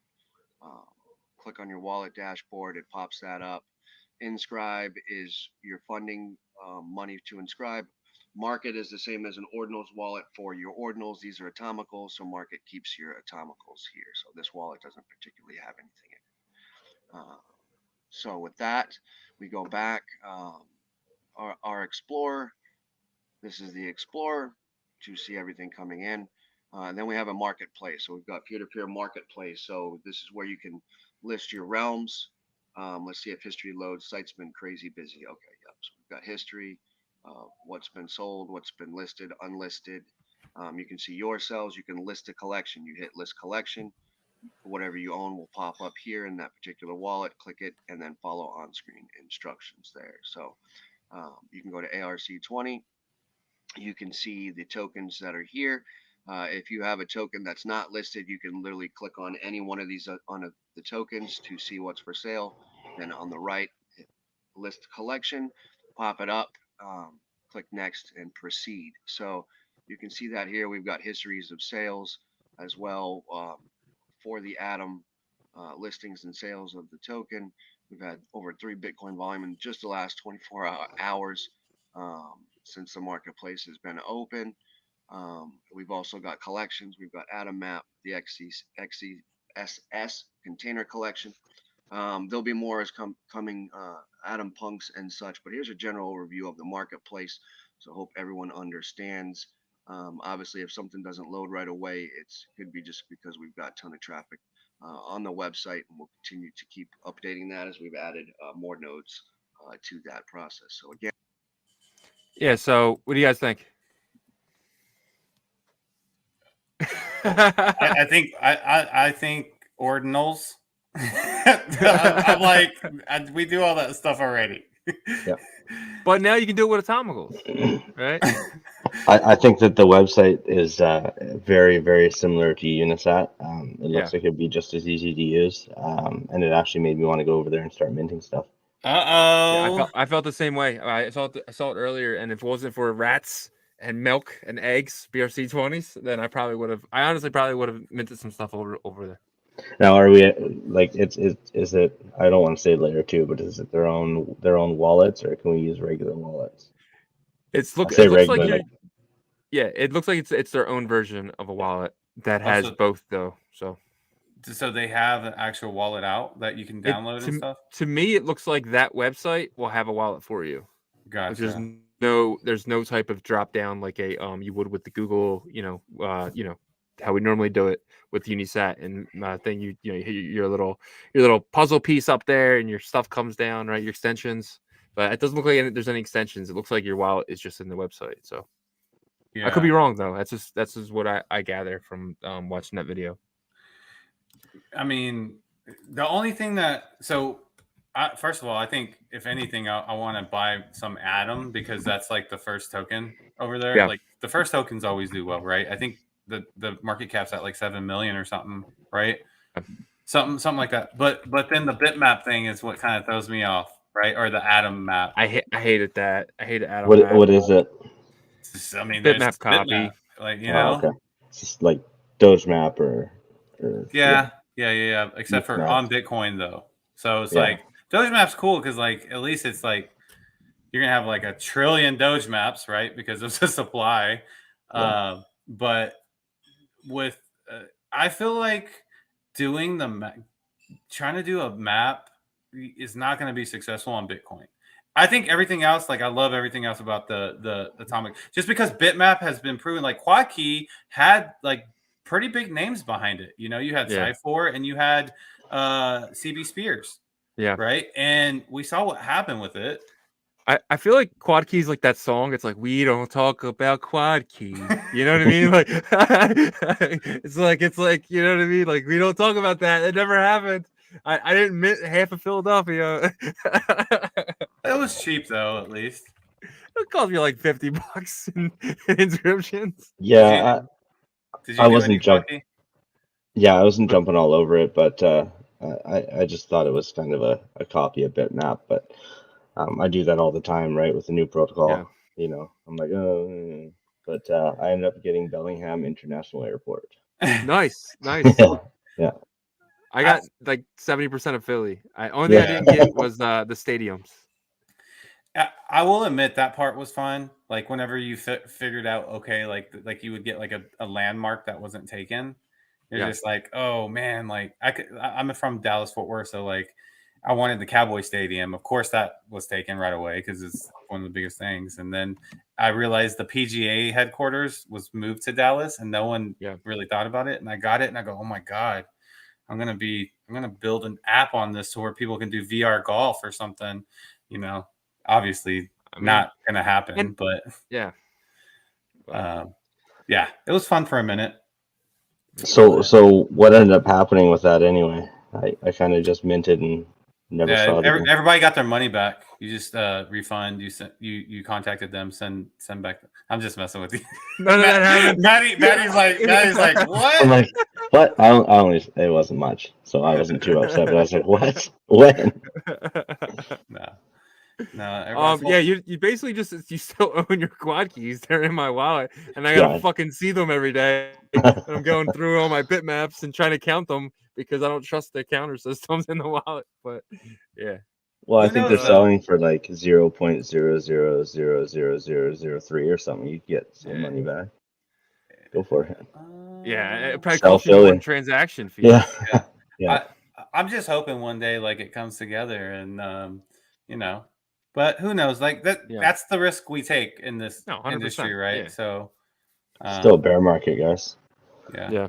click on your wallet dashboard. It pops that up. Inscribe is your funding money to inscribe. Market is the same as an Ordinal's wallet for your Ordinals. These are Atomicals, so Market keeps your Atomicals here. So this wallet doesn't particularly have anything in it. So with that, we go back. Our Explorer. This is the Explorer to see everything coming in. And then we have a marketplace. So we've got peer-to-peer marketplace. So this is where you can list your realms. Let's see if history loads. Site's been crazy busy. Okay, yep. So we've got history, what's been sold, what's been listed, unlisted. You can see your sales. You can list a collection. You hit list collection. whatever you own will pop up here in that particular wallet. Click it and then follow on-screen instructions there. So you can go to ARC20. You can see the tokens that are here. If you have a token that's not listed, you can literally click on any one of these the tokens to see what's for sale. Then on the right, list collection, pop it up, click next and proceed. So you can see that here we've got histories of sales as well for the Atom listings and sales of the token. We've had over 3 Bitcoin volume in just the last 24 hours since the marketplace has been open. We've also got collections. We've got Atom Map, the XCSS container collection. There'll be more as coming Atom Punks and such, but here's a general overview of the marketplace. So I hope everyone understands. Obviously, if something doesn't load right away, it could be just because we've got a ton of traffic on the website, and we'll continue to keep updating that as we've added more nodes to that process. So again, yeah. So what do you guys think? I think ordinals. I'm like, we do all that stuff already. Yeah. But now you can do it with Atomicals, right? I think that the website is very, very similar to Unisat. It looks like it'd be just as easy to use, and it actually made me want to go over there and start minting stuff. Yeah, I felt the same way. I saw it earlier, and if it wasn't for rats and milk and eggs, BRC20s, then I honestly probably would have minted some stuff over there. Now, are we like is it? I don't want to say layer 2, but is it their own wallets, or can we use regular wallets? It looks regular, like it looks like it's their own version of a wallet that has both though. So they have an actual wallet out that you can download and stuff. To me, it looks like that website will have a wallet for you. Gotcha. There's no type of drop down like a you would with the Google, how we normally do it with Unisat and thing. Your little puzzle piece up there and your stuff comes down, right? Your extensions, but it doesn't look like there's any extensions. It looks like your wallet is just in the website. So I could be wrong though. That's just what I gather from watching that video. I mean, the only thing first of all, I think if anything, I want to buy some Atom because that's like the first token over there. Yeah. Like the first tokens always do well, right? I think the market cap's at like 7 million or something, right? Something like that. But then the Bitmap thing is what kind of throws me off, right? Or the Atom map. I hated that. I hated Atom. What is it? I mean, Bitmap copy. Bitmap, like okay. It's just like Doge Map or yeah. Except for on Bitcoin though. So it's like Doge Map's cool because like at least it's like you're gonna have like 1 trillion Doge Maps, right? Because of the supply. Yeah. But with I feel like trying to do a map is not going to be successful on Bitcoin. I think everything else, like I love everything else about the Atomic, just because Bitmap has been proven. Like Quad Key had like pretty big names behind it. You had Cy4 and you had CB Spears. Yeah. Right. And we saw what happened with it. I feel like Quad Key is like that song. It's like, we don't talk about Quad Key. You know what I mean? Like it's like, you know what I mean? Like we don't talk about that. It never happened. I didn't mint half of Philadelphia. It was cheap though, at least. It cost me like $50 in inscriptions. Yeah. Did you I wasn't jumping. Yeah, I wasn't But, jumping all over it, but I just thought it was kind of a copy of Bitmap, but I do that all the time, right? With the new protocol, I'm like, oh, but I ended up getting Bellingham International Airport. Nice. Yeah. I got like 70% of Philly. Only thing I didn't get was the stadiums. I will admit that part was fun. Like whenever you figured out, okay, like you would get like a landmark that wasn't taken. You're just like, oh man, like I'm from Dallas Fort Worth, so like I wanted the Cowboy Stadium. Of course, that was taken right away because it's one of the biggest things. And then I realized the PGA headquarters was moved to Dallas, and no one really thought about it. And I got it, and I go, oh my god, I'm gonna build an app on this so where people can do VR golf or something. Obviously not gonna happen, but yeah, it was fun for a minute. So what ended up happening with that anyway? I kind of just minted and never saw it again. Everybody got their money back. You just refund. You contacted them. Send back. I'm just messing with you. None of that happened. Maddie's like what? I'm like, what? I only it wasn't much, so I wasn't too upset. But I was like, what? When? No. Yeah, you basically just you still own your quad keys. They're in my wallet, and I gotta fucking see them every day. And I'm going through all my bitmaps and trying to count them because I don't trust the counter systems in the wallet. But yeah. Well, I think they're selling for like 0.00000003 or something. You get some money back. Go for it. Yeah, it probably costs you more in transaction fees. Yeah. I'm just hoping one day like it comes together and but who knows? Like that's the risk we take in this industry, right? So still a bear market, guys. Yeah.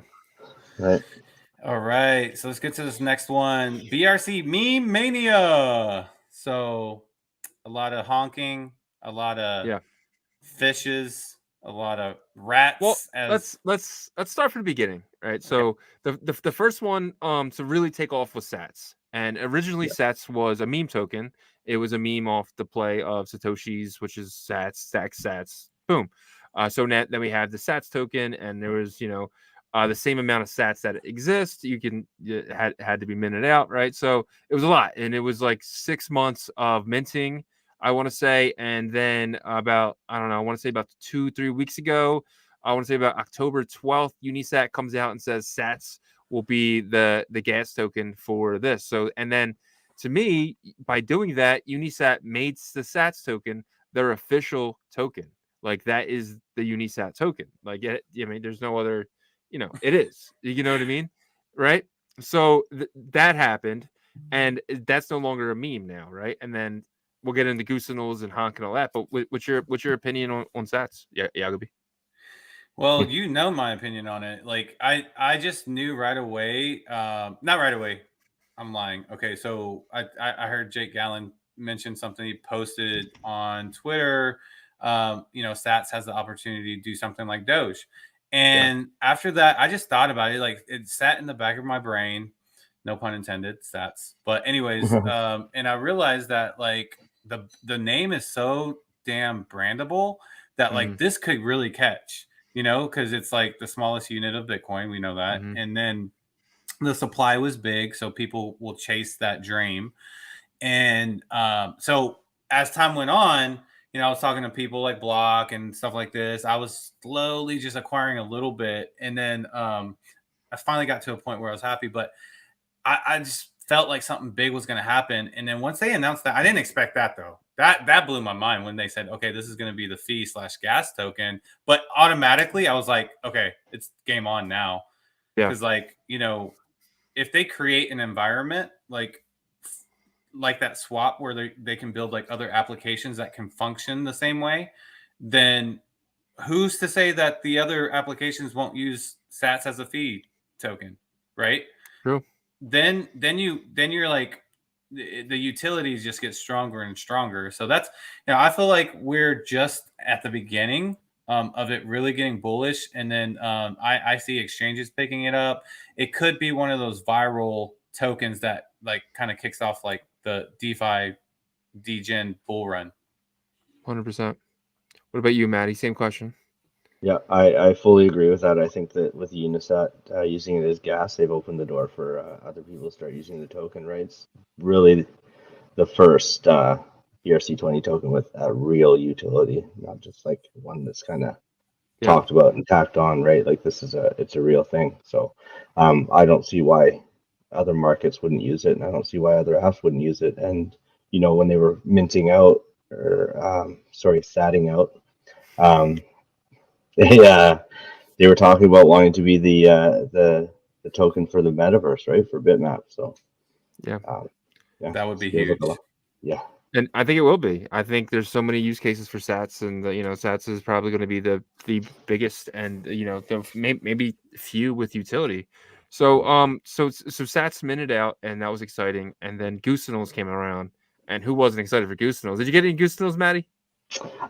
Right. All right. So let's get to this next one. BRC meme mania. So a lot of honking, a lot of fishes, a lot of rats. Well, let's start from the beginning, right? So the first one to really take off was Sats, and originally Sats was a meme token. It was a meme off the play of Satoshi's, which is Sats, stack Sats, boom. So now then we have the Sats token, and there was the same amount of Sats that exist. Had to be minted out, right? So it was a lot, and it was like 6 months of minting, I want to say, and then about I want to say about 2-3 weeks ago, I want to say about October 12th, Unisat comes out and says Sats will be the gas token for this. So and then to me, by doing that, Unisat made the Sats token their official token. Like that is the Unisat token. Like I mean, there's no other. It is. You know what I mean, right? So that happened, and that's no longer a meme now, right? And then we'll get into Goosenals and honk and all that. But what's your opinion on Sats? Yeah, Yagobi. Well, my opinion on it. Like I just knew right away. Not right away. I'm lying. Okay, so I heard Jake Gallen mention something he posted on Twitter. Sats has the opportunity to do something like Doge. And after that, I just thought about it. Like it sat in the back of my brain, no pun intended, Sats. But anyways, and I realized that like the name is so damn brandable that like this could really catch, because it's like the smallest unit of Bitcoin. We know that. And then the supply was big, so people will chase that dream. And so as time went on, I was talking to people like Block and stuff like this. I was slowly just acquiring a little bit. And then I finally got to a point where I was happy, but I just felt like something big was going to happen. And then once they announced that, I didn't expect that though. That blew my mind when they said, okay, this is going to be the fee/gas token. But automatically I was like, okay, it's game on now. Because like, if they create an environment like that swap where they can build like other applications that can function the same way, then who's to say that the other applications won't use Sats as a fee token, right? True. Then you're like the utilities just get stronger and stronger. So that's I feel like we're just at the beginning of it really getting bullish, and then I see exchanges picking it up. It could be one of those viral tokens that like kind of kicks off like the DeFi degen bull run. 100%. What about you, Maddie? Same question. Yeah, I fully agree with that. I think that with Unisat using it as gas, they've opened the door for other people to start using the token, right? It's really the first ERC20 token with a real utility, not just like one that's kind of talked about and tacked on, right? Like it's a real thing. So I don't see why other markets wouldn't use it, and I don't see why other apps wouldn't use it. And when they were minting out or satting out, they were talking about wanting to be the token for the Mattyverse, right, for Bitmap. So that would be huge. Yeah. And I think it will be. I think there's so many use cases for Sats, and Sats is probably going to be the biggest, and the maybe few with utility. So so Sats minted out, and that was exciting. And then Goosenals came around, and who wasn't excited for Goosenals? Did you get any Goosenals, Maddie?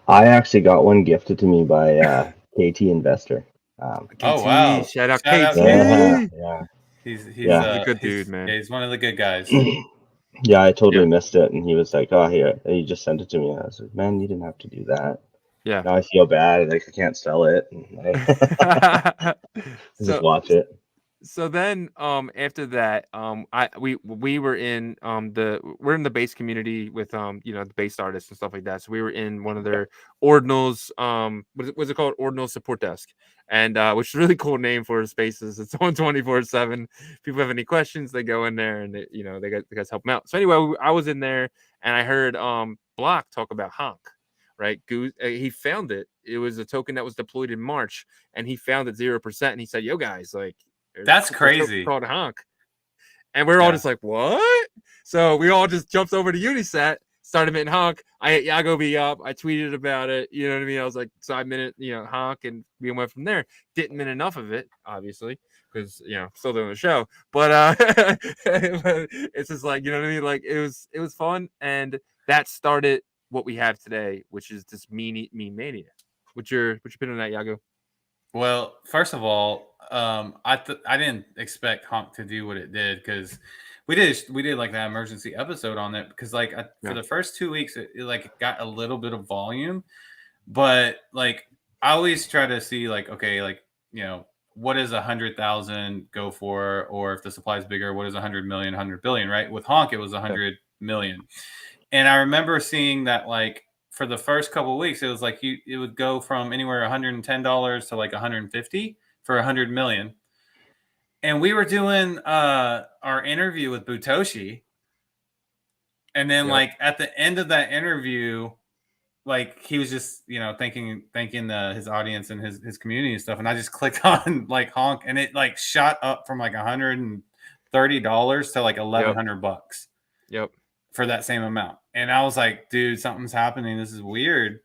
I actually got one gifted to me by KT Investor. KT, wow! shout out Shout out KT. KT. Yeah. He's He's a good dude, man. Yeah, he's one of the good guys. Yeah, I totally missed it, and he was like, "Oh, here," and he just sent it to me. And I was like, "Man, you didn't have to do that." Yeah. Now I feel bad, like I can't sell it. Just watch it. So then after that we were in we're in the bass community with the bass artists and stuff like that. So we were in one of their Ordinals what's it called, Ordinal support desk, and which is a really cool name for spaces. It's on 24/7. People have any questions, they go in there and they guys help them out. So anyway, I was in there and I heard Block talk about Honk. Right, he found it. It was a token that was deployed in March, and he found it 0%. And he said, "Yo, guys, like, that's crazy." Called Honk, and we're all just like, "What?" So we all just jumped over to Unisat, started minting Honk. I hit Yago B up. I tweeted about it. You know what I mean? I was like, so I minted, Honk, and we went from there. Didn't mint enough of it, obviously, because still doing the show. But it's just like, you know what I mean? Like it was fun, and that started what we have today, which is this meme mania. What's your opinion on that, Yago? Well, first of all, I didn't expect Honk to do what it did, because we did like that emergency episode on it, because like for the first 2 weeks it like got a little bit of volume, but like I always try to see like, okay, like what does 100,000 go for, or if the supply is bigger, what is 100 million, 100 billion, right? With Honk it was 100 million. And I remember seeing that like for the first couple of weeks, it was like it would go from anywhere $110 to like 150 for 100 million. And we were doing our interview with Butoshi, and then like at the end of that interview, like he was just thanking his audience and his community and stuff. And I just clicked on like Honk, and it like shot up from like $130 to like $1,100. Yep. For that same amount. And I was like, dude, something's happening. This is weird.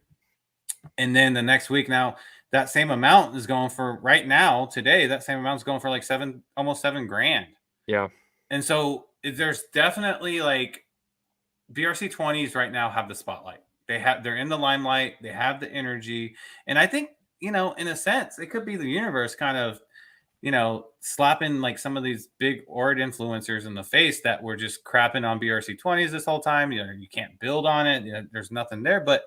And then the next week, now that same amount is going for right now, today, that same amount is going for like almost $7,000. Yeah. And so there's definitely like BRC20s right now have the spotlight. They're in the limelight. They have the energy. And I think, in a sense, it could be the universe kind of, slapping like some of these big Ord influencers in the face that were just crapping on BRC20s this whole time. You can't build on it. There's nothing there. But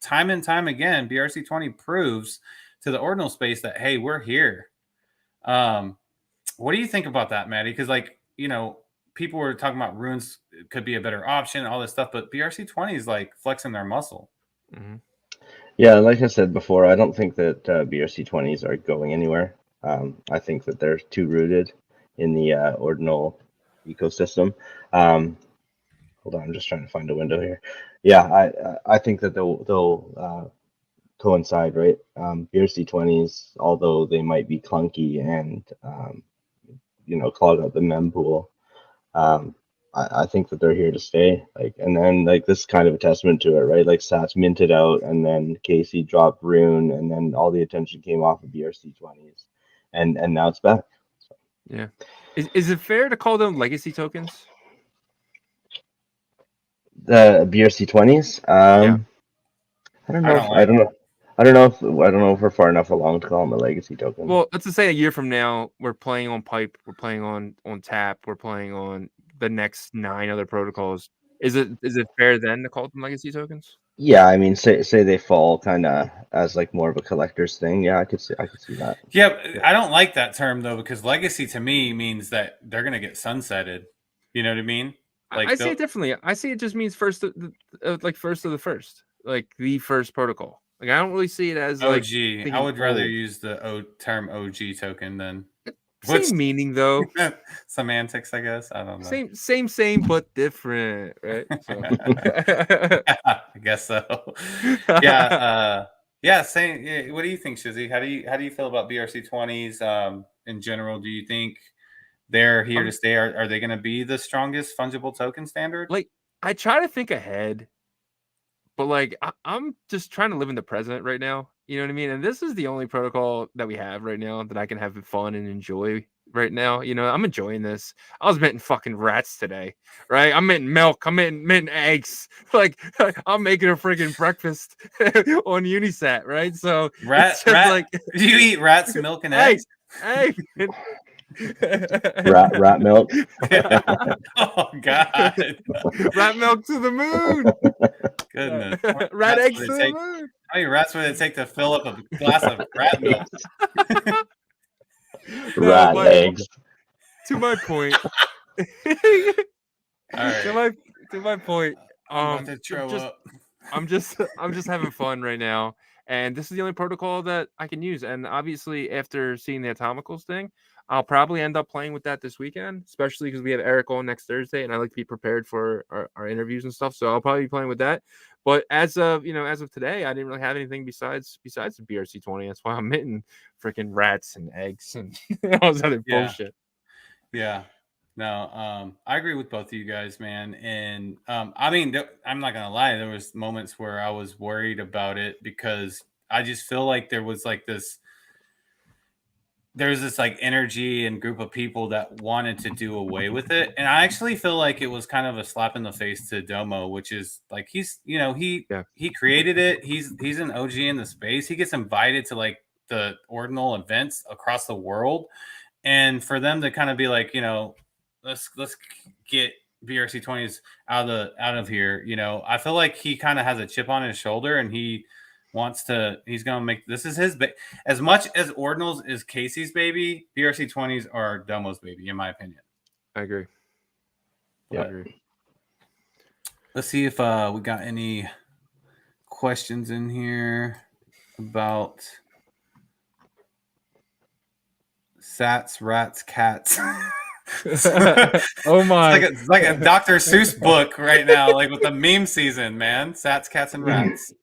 time and time again, BRC20 proves to the Ordinal space that, hey, we're here. What do you think about that, Matty? Because like, people were talking about runes could be a better option, all this stuff, but BRC20 is like flexing their muscle. Mm-hmm. Yeah, like I said before, I don't think that BRC20s are going anywhere. I think that they're too rooted in the Ordinal ecosystem. Hold on, I'm just trying to find a window here. Yeah, I think that they'll coincide, right? BRC20s, although they might be clunky and clog up the mempool, I think that they're here to stay. Like, and then like this is kind of a testament to it, right? Like Sats minted out, and then Casey dropped Rune, and then all the attention came off of BRC20s. And now it's back. So. Yeah, is it fair to call them legacy tokens? The BRC20s. Yeah. I don't know if we're far enough along to call them a legacy token. Well, let's just say a year from now, we're playing on Pipe, we're playing on Tap, we're playing on the next 9 other protocols. Is it fair then to call them legacy tokens? Yeah, I mean, say they fall kind of as like more of a collector's thing. Yeah, I could see that. Yeah, I don't like that term though, because legacy to me means that they're gonna get sunsetted. You know what I mean? Like I see it differently. I see it just means first of the first, like the first protocol. Like I don't really see it as OG. Like, I would rather use the term OG token than same meaning though. Semantics, I guess. I don't know. Same, but different, right? So. I guess so. Yeah. Same. Yeah, what do you think, Shizzy? How do you feel about BRC20s in general? Do you think they're here to stay? Are they going to be the strongest fungible token standard? Like I try to think ahead, but like I'm just trying to live in the present right now. You know what I mean? And this is the only protocol that we have right now that I can have fun and enjoy right now. You know, I'm enjoying this. I was minting fucking rats today, right? I'm minting milk. I'm minting eggs. Like I'm making a freaking breakfast on Unisat, right? So it's just like, do you eat rats, milk, and hey, eggs? hey. Rat milk. Yeah. Oh God. Rat milk to the moon. Goodness. Rat eggs to the moon. How many rats would it take to fill up a glass of rat milk? No, Rat but eggs. to my point. All right. To my point. I'm about to throw up. I'm just having fun right now, and this is the only protocol that I can use. And obviously, after seeing the Atomicals thing, I'll probably end up playing with that this weekend, especially because we have Eric on next Thursday, and I like to be prepared for our interviews and stuff. So I'll probably be playing with that. But as of today, I didn't really have anything besides the BRC20. That's why I'm hitting freaking rats and eggs and all this other bullshit. Yeah. No, I agree with both of you guys, man. And I mean, I'm not gonna lie, there was moments where I was worried about it because I just feel like there's this like energy and group of people that wanted to do away with it. And I actually feel like it was kind of a slap in the face to Domo, which is like he created it. He's an OG in the space. He gets invited to like the Ordinal events across the world. And for them to kind of be like, let's get BRC20s out of here. I feel like he kind of has a chip on his shoulder, and he's gonna make this is his as much as Ordinals is Casey's baby. BRC20s are Domo's baby, in my opinion. I agree. Yeah. I agree. Let's see if we got any questions in here about sats, rats, cats. Oh my! It's like a Dr. Seuss book right now, like with the meme season, man. Sats, cats, and rats.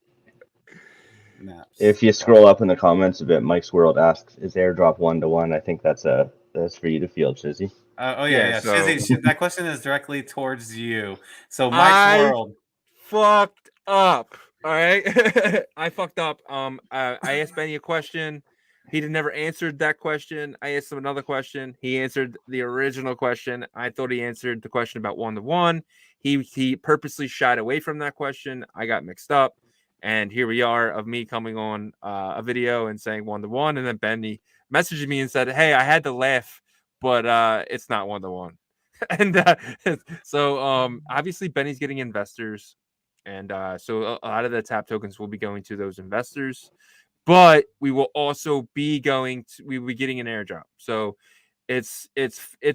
Naps. If you scroll up in the comments a bit, Mike's World asks, "Is airdrop 1-to-1?" I think that's for you to field, Shizzy. Yeah. So Shizzy, that question is directly towards you. So Mike's World fucked up. All right, I fucked up. I asked Benny a question. He never answered that question. I asked him another question. He answered the original question. I thought he answered the question about 1-to-1. He purposely shied away from that question. I got mixed up. And here we are of me coming on a video and saying 1-to-1. And then Benny messaged me and said, "Hey, I had to laugh, but it's not 1-to-1." And so obviously Benny's getting investors. And so a lot of the tap tokens will be going to those investors. But we will also be getting an airdrop. So it's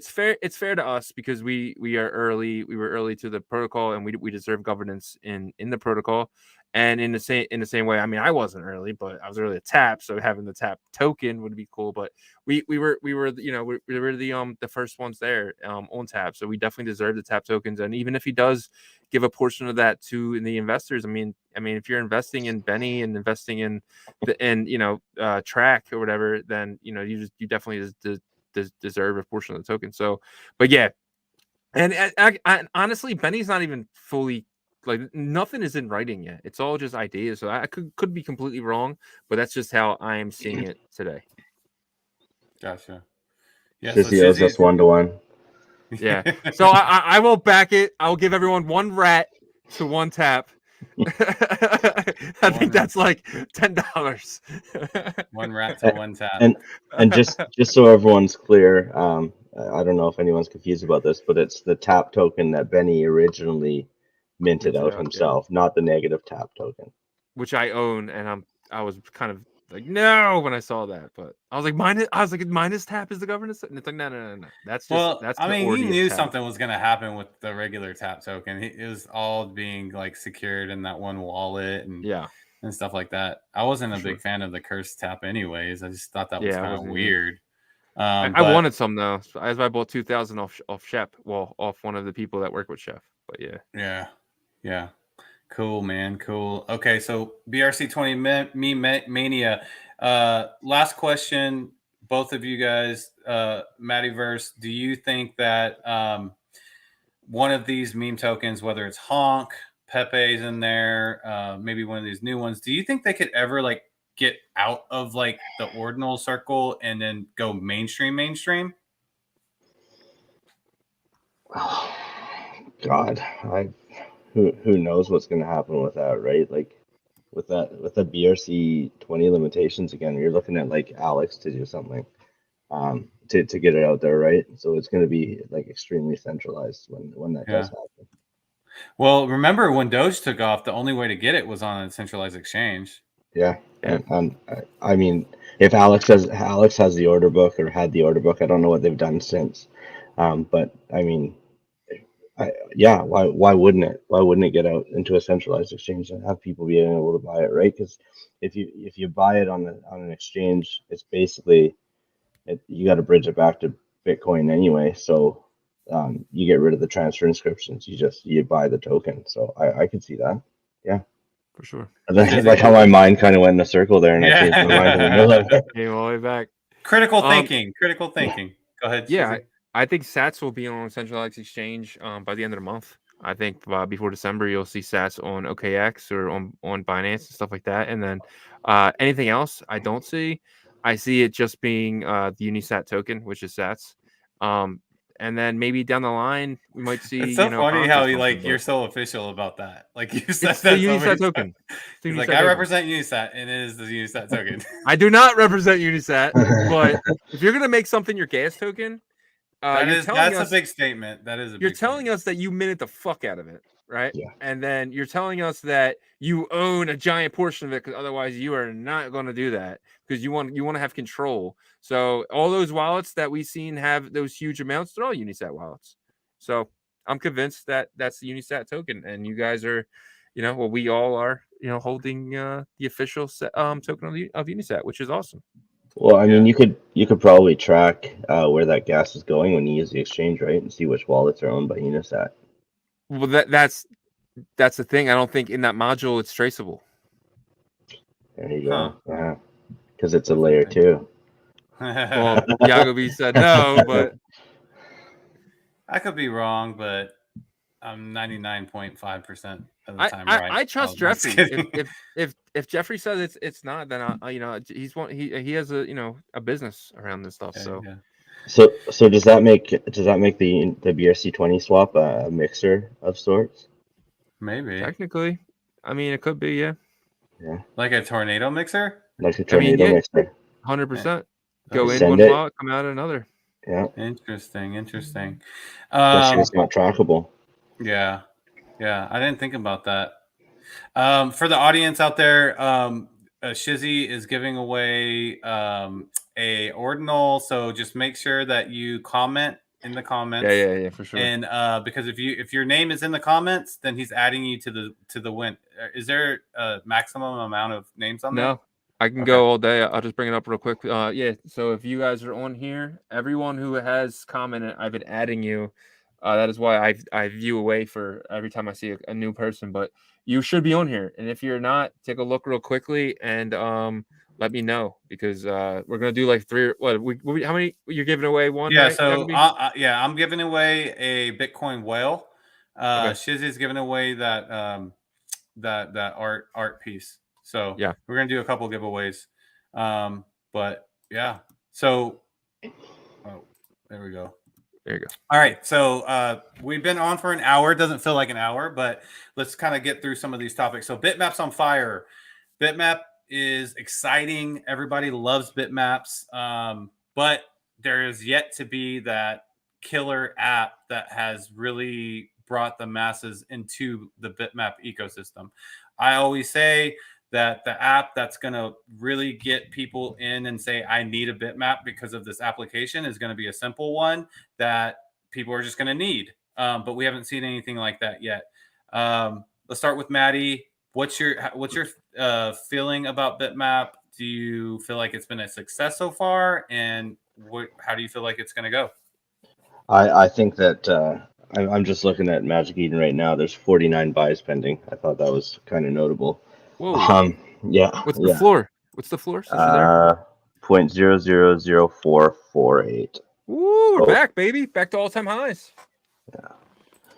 fair to us because we are early. We were early to the protocol, and we deserve governance in the protocol. And in the same way, I mean, I wasn't early, but I was early to tap, so having the tap token would be cool. But we were the first ones there on tap, so we definitely deserve the tap tokens. And even if he does give a portion of that to the investors, I mean, if you're investing in Benny and investing in track or whatever, then you definitely deserve a portion of the token. So, but yeah, and I honestly, Benny's not even fully. Like nothing is in writing yet. It's all just ideas. So I could be completely wrong, but that's just how I am seeing it today. Gotcha. Yeah, Shizzy owes us 1-to-1. Yeah. So I will back it. I'll give everyone one rat to one tap. I think that's like $10. One rat to one tap. And just so everyone's clear, I don't know if anyone's confused about this, but it's the tap token that Benny originally minted out himself, not the negative tap token, which I own, and I was kind of like no when I saw that, but I was like minus tap is the governance, and it's like no. That's he knew something was going to happen with the regular tap token. It was all being like secured in that one wallet and stuff like that. I wasn't a big fan of the cursed tap anyways. I just thought that was kind of weird. I wanted some though. As I bought 2,000 off Shep, off one of the people that work with Chef. But yeah, cool, man, cool. Okay, so BRC20 mania. Last question, both of you guys. Mattyverse, do you think that one of these meme tokens, whether it's Honk, Pepe's in there, maybe one of these new ones, do you think they could ever like get out of like the Ordinal circle and then go mainstream? God, who knows what's going to happen with that, right? Like with the BRC 20 limitations again, you're looking at like Alex to do something to get it out there, right? So it's going to be like extremely centralized when that does happen. Well, remember when Doge took off, the only way to get it was on a centralized exchange. Yeah. And I mean, if Alex has the order book or had the order book, I don't know what they've done since. But I mean, why wouldn't it? Why wouldn't it get out into a centralized exchange and have people being able to buy it, right? Because if you buy it on an exchange, it's basically you got to bridge it back to Bitcoin anyway. So you get rid of the transfer inscriptions. You buy the token. So I could see that. Yeah. For sure. And then, like how my mind kind of went in a circle there, and I changed my mind in the middle of it. Came all the way back. Critical thinking. Critical thinking. Go ahead. Yeah, I think Sats will be on a centralized exchange by the end of the month. I think before December, you'll see Sats on OKX or on Binance and stuff like that. And then anything else I don't see. I see it just being the Unisat token, which is Sats. And then maybe down the line we might see. It's so funny how you you're so official about that. Like you said, it's the Unisat token. He's like, I represent Unisat, and it is the Unisat token. I do not represent Unisat, but if you're gonna make something your gas token, that's a big statement. That is. You're telling us that you minted the fuck out of it, right? Yeah. And then you're telling us that you own a giant portion of it, because otherwise you are not going to do that, because you want to have control. So all those wallets that we've seen have those huge amounts, they're all Unisat wallets. So I'm convinced that that's the Unisat token, and you guys are, we all are, holding the official token of Unisat, which is awesome. Well, I mean, you could probably track where that gas is going when you use the exchange, right, and see which wallets are owned by Unisat. Well, that's the thing. I don't think in that module it's traceable. There you go. Because it's a layer 2. Well, Yagobi said no, but I could be wrong, but I'm 99.5% of the time right. I trust Jeffrey. If Jeffrey says it's not, then he has a business around this stuff. Yeah. So does that make the BRC20 swap a mixer of sorts? Maybe. Technically, I mean, it could be, yeah. Yeah. Like a tornado mixer. Like a tornado mixer. 100%. Go in one wallet, come out another. Yeah. Interesting. Especially it's not trackable. Yeah. I didn't think about that. For the audience out there, Shizzy is giving away a Ordinal, so just make sure that you comment in the comments. Yeah, for sure. And because if your name is in the comments, then he's adding you to the win. Is there a maximum amount of names on there? No. I can go all day. I'll just bring it up real quick. So if you guys are on here, everyone who has commented, I've been adding you. That is why I view away for every time I see a new person. But you should be on here, and if you're not, take a look real quickly and let me know, because we're gonna do like 3. How many you're giving away? One? Yeah. Right? So I'm giving away a Bitcoin whale. Okay. Shizzy's giving away that that art piece. So yeah, we're gonna do a couple giveaways. But yeah. So there we go. There you go. All right. So we've been on for an hour. It doesn't feel like an hour, but let's kind of get through some of these topics. So Bitmap's on fire. Bitmap is exciting. Everybody loves Bitmaps. But there is yet to be that killer app that has really brought the masses into the Bitmap ecosystem. I always say that the app that's going to really get people in and say, I need a Bitmap because of this application, is going to be a simple one that people are just going to need. But we haven't seen anything like that yet. Let's start with Matty. What's your feeling about Bitmap? Do you feel like it's been a success so far? And how do you feel like it's going to go? I think that I'm just looking at Magic Eden right now. There's 49 buys pending. I thought that was kind of notable. Whoa. Yeah. What's the floor? What's the floor? 0.000448. Ooh, we're back, baby. Back to all-time highs.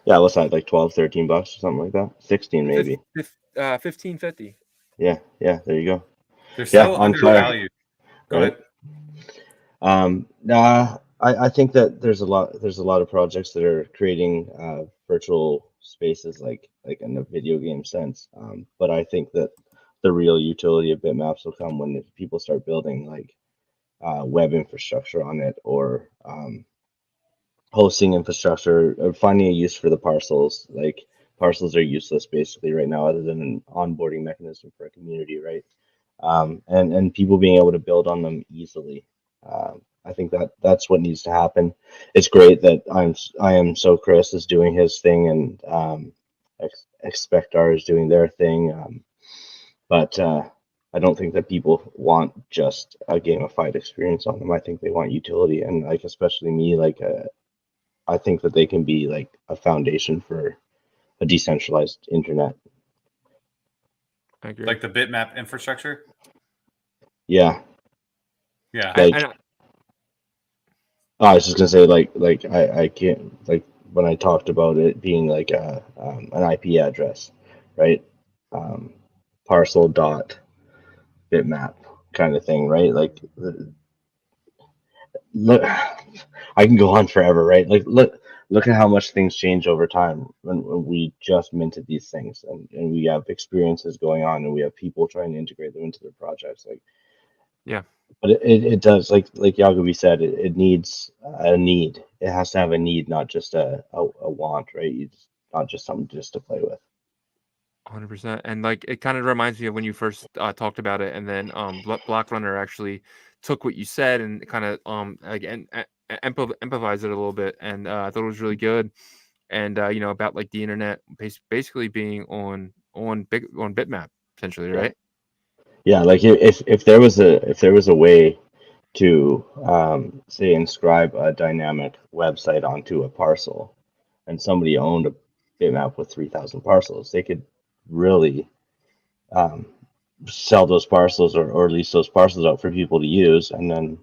Yeah, what's that, like $12-13 or something like that? 16 maybe. 15.50. Yeah, there you go. They're so undervalued. Go ahead. I think that there's a lot of projects that are creating virtual spaces like in a video game sense. But I think that the real utility of bitmaps will come when people start building like web infrastructure on it, or hosting infrastructure, or finding a use for the parcels. Like parcels are useless basically right now, other than an onboarding mechanism for a community, right? And people being able to build on them easily. I think that that's what needs to happen. It's great that I am so Chris is doing his thing, and Expectar is doing their thing. But I don't think that people want just a gamified experience on them. I think they want utility, and like especially me, like I think that they can be like a foundation for a decentralized internet. I agree. Like the Bitmap infrastructure. Yeah. Yeah. Like, I was just gonna say, like I can't, like when I talked about it being like an IP address, right? Parcel dot bitmap kind of thing, right? Like, look, I can go on forever, right? Like, look at how much things change over time when we just minted these things, and we have experiences going on, and we have people trying to integrate them into their projects, like. Yeah. But it does, like Yagobi said, it needs a need. It has to have a need, not just a want, right? It's not just something just to play with. 100%. And like it kind of reminds me of when you first talked about it, and then Block Runner actually took what you said and kind of again empathized it a little bit, and I thought it was really good. And you know, about like the internet basically being on Bitmap essentially, right? Yeah, like if there was a way to say inscribe a dynamic website onto a parcel, and somebody owned a bitmap with 3,000 parcels, they could really sell those parcels, or lease those parcels out for people to use, and then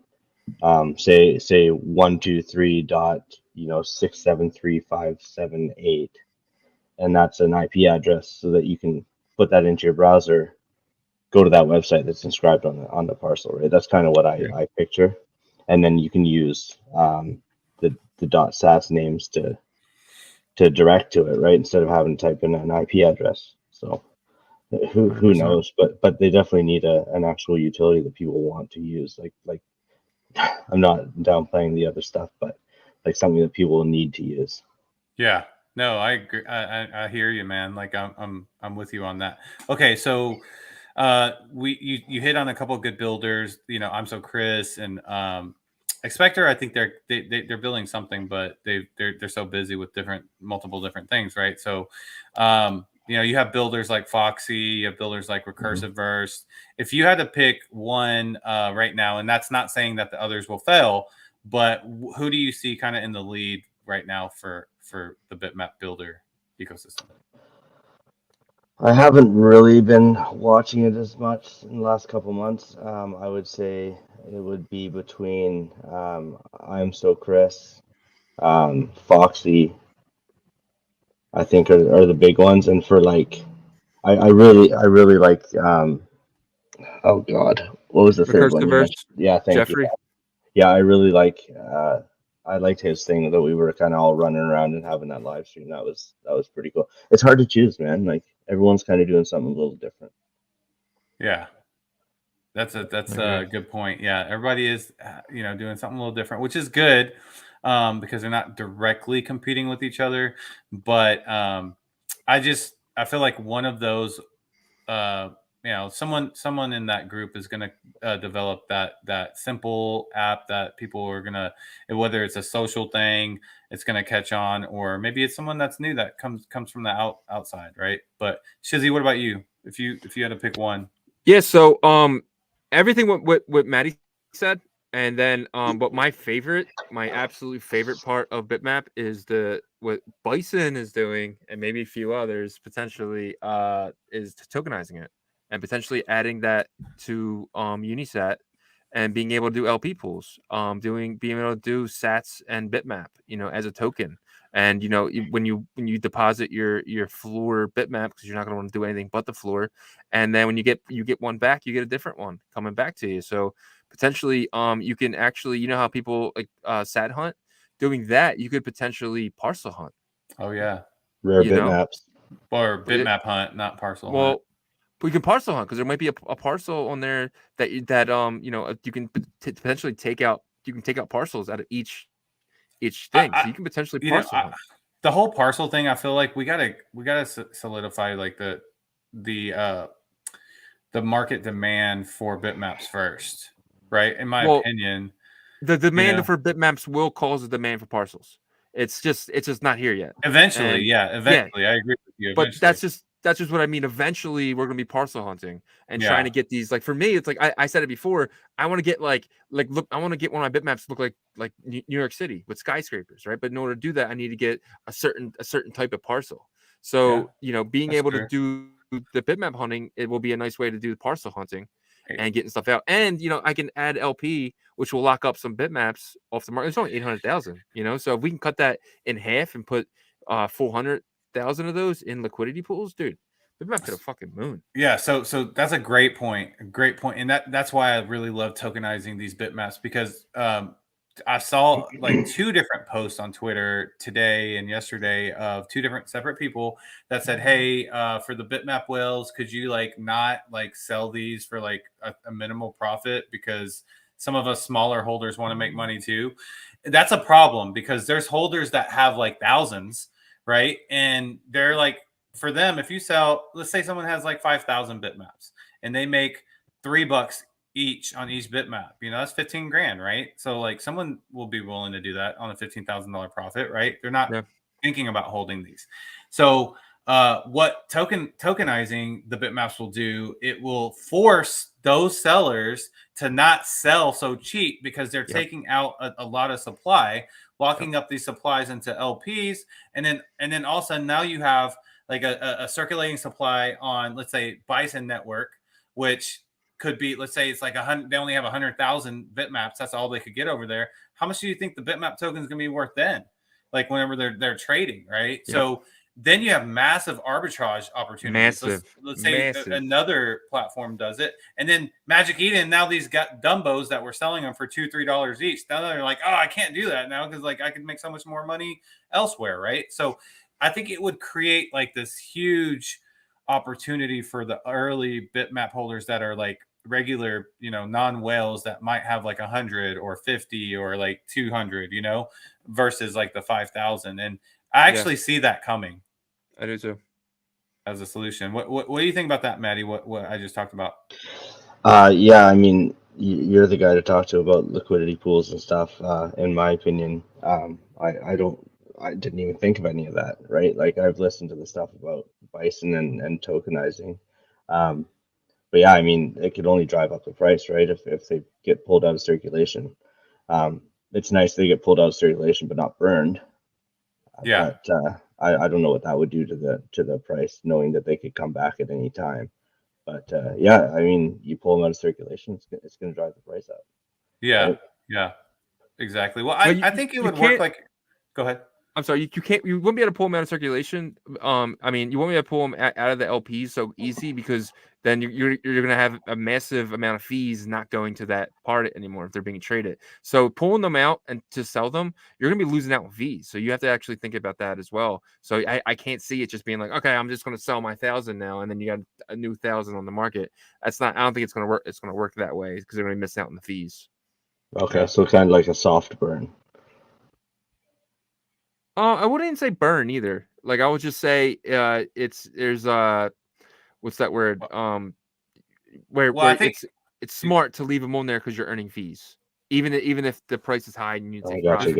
say 123 dot 673,578, and that's an IP address, so that you can put that into your browser, go to that website that's inscribed on the parcel, right? That's kind of what I picture, and then you can use the .sats names to direct to it, right? Instead of having to type in an IP address. So who 100%. knows? But they definitely need an actual utility that people want to use. Like I'm not downplaying the other stuff, but like something that people need to use. Yeah. No, I agree. I hear you, man. Like I'm with you on that. Okay, so you hit on a couple of good builders. You know, I'm so Chris and Expector. I think they're building something, but they're so busy with multiple different things, right? So you know, you have builders like Foxy, you have builders like Recursive Verse. If you had to pick one right now, and that's not saying that the others will fail, but who do you see kind of in the lead right now for the Bitmap builder ecosystem? I haven't really been watching it as much in the last couple months. I would say it would be between I'm So Chris, Foxy, I think are the big ones. And for like, I really like, oh God, what was the third one Recursive you Verse, mentioned? Yeah, thank you. Jeffrey. Yeah, I really like, I liked his thing that we were kind of all running around and having that live stream. That was pretty cool. It's hard to choose, man. Like everyone's kind of doing something a little different. Yeah, that's a good point. Yeah, everybody is doing something a little different, which is good because they're not directly competing with each other. But I feel like one of those someone in that group is going to develop that simple app that people are going to, whether it's a social thing, it's going to catch on, or maybe it's someone that's new that comes from the outside, right? But Shizzy, what about you? If you had to pick one? Yeah, so everything what Matty said, and then but my absolute favorite part of Bitmap is what Bison is doing, and maybe a few others potentially is tokenizing it, and potentially adding that to Unisat, and being able to do LP pools, being able to do Sats and Bitmap, as a token. And when you deposit your floor bitmap, because you're not going to want to do anything but the floor, and then when you get one back, you get a different one coming back to you. So potentially you can actually, you know how people like sat hunt, doing that you could potentially parcel hunt. Oh yeah, Rare you know, bitmaps. or bitmap hunt, not parcel hunt. well, we can parcel hunt because there might be a parcel on there that you know, you can potentially take out. You can take out parcels out of each thing, so you can potentially parcel hunt. The whole parcel thing, I feel like we gotta solidify like the market demand for bitmaps first, right? In my opinion, the demand for bitmaps will cause a demand for parcels. It's just not here yet. Eventually, And, eventually, I agree with you. But Eventually. that's just what I mean. Eventually, we're gonna be parcel hunting and trying to Yeah. get these. Like for me, it's like I said it before. I want to get like look. I want to get one of my bitmaps to look like New York City with skyscrapers, right? But in order to do that, I need to get a certain type of parcel. So you know, being that's able true. to do the bitmap hunting, it will be a nice way to do the parcel hunting Hey. and getting stuff out. And you know, I can add LP, which will lock up some bitmaps off the market. It's only 800,000. You know, so if we can cut that in half and put 400,000 of those in liquidity pools, dude, bitmap to the fucking moon. Yeah, so that's a great point. A great point. And that's why I really love tokenizing these bitmaps, because I saw like 2 different posts on Twitter today and yesterday of 2 different separate people that said, hey, for the bitmap whales, could you like not like sell these for like a minimal profit, because some of us smaller holders want to make money too. That's a problem, because there's holders that have like thousands, right? And they're like, for them, if you sell, let's say someone has like 5,000 bitmaps and they make $3 each on each bitmap, you know, that's 15 grand, right? So like someone will be willing to do that on a $15,000 profit, right? They're not thinking about holding these. So what tokenizing the bitmaps will do, it will force those sellers to not sell so cheap, because they're taking out a lot of supply, locking up these supplies into LPs, and then all of a sudden now you have like a circulating supply on, let's say, Bison Network, which could be, let's say it's like 100, they only have 100,000 bitmaps. That's all they could get over there. How much do you think the bitmap token is going to be worth then? Like whenever they're trading, right? So then you have massive arbitrage opportunities. Let's say another platform does it, and then Magic Eden, now these got dumbos that were selling them for $2-3 each. Now they're like, oh, I can't do that now because like I could make so much more money elsewhere, right? So I think it would create like this huge opportunity for the early bitmap holders that are like regular, you know, non-whales that might have like 100 or 50 or like 200, you know, versus like the 5,000. And I actually see that coming. I do too. As a solution. What do you think about that, Maddie? What I just talked about? Yeah, I mean, you're the guy to talk to about liquidity pools and stuff. In my opinion, I didn't even think of any of that, right? Like I've listened to the stuff about Bison and tokenizing. But yeah, I mean, it could only drive up the price, right? If they get pulled out of circulation. It's nice they get pulled out of circulation, but not burned. But I don't know what that would do to the price, knowing that they could come back at any time. But yeah, I mean, you pull them out of circulation, it's going to drive the price up. Yeah, right? yeah, exactly. Well, I think it would work like. Go ahead. I'm sorry, you wouldn't be able to pull them out of circulation. I mean, you won't be able to pull them out of the LPs so easy, because then you're going to have a massive amount of fees not going to that part anymore if they're being traded. So pulling them out and to sell them, you're going to be losing out on fees. So you have to actually think about that as well. So I can't see it just being like, okay, I'm just going to sell my 1,000 now, and then you got a new 1,000 on the market. That's not. I don't think it's going to work. It's going to work that way because they're going to miss out on the fees. Okay, so kind of like a soft burn. I wouldn't say burn either. Like I would just say, there's what's that word? Where it's smart to leave them on there because you're earning fees, even if the price is high and you take profit.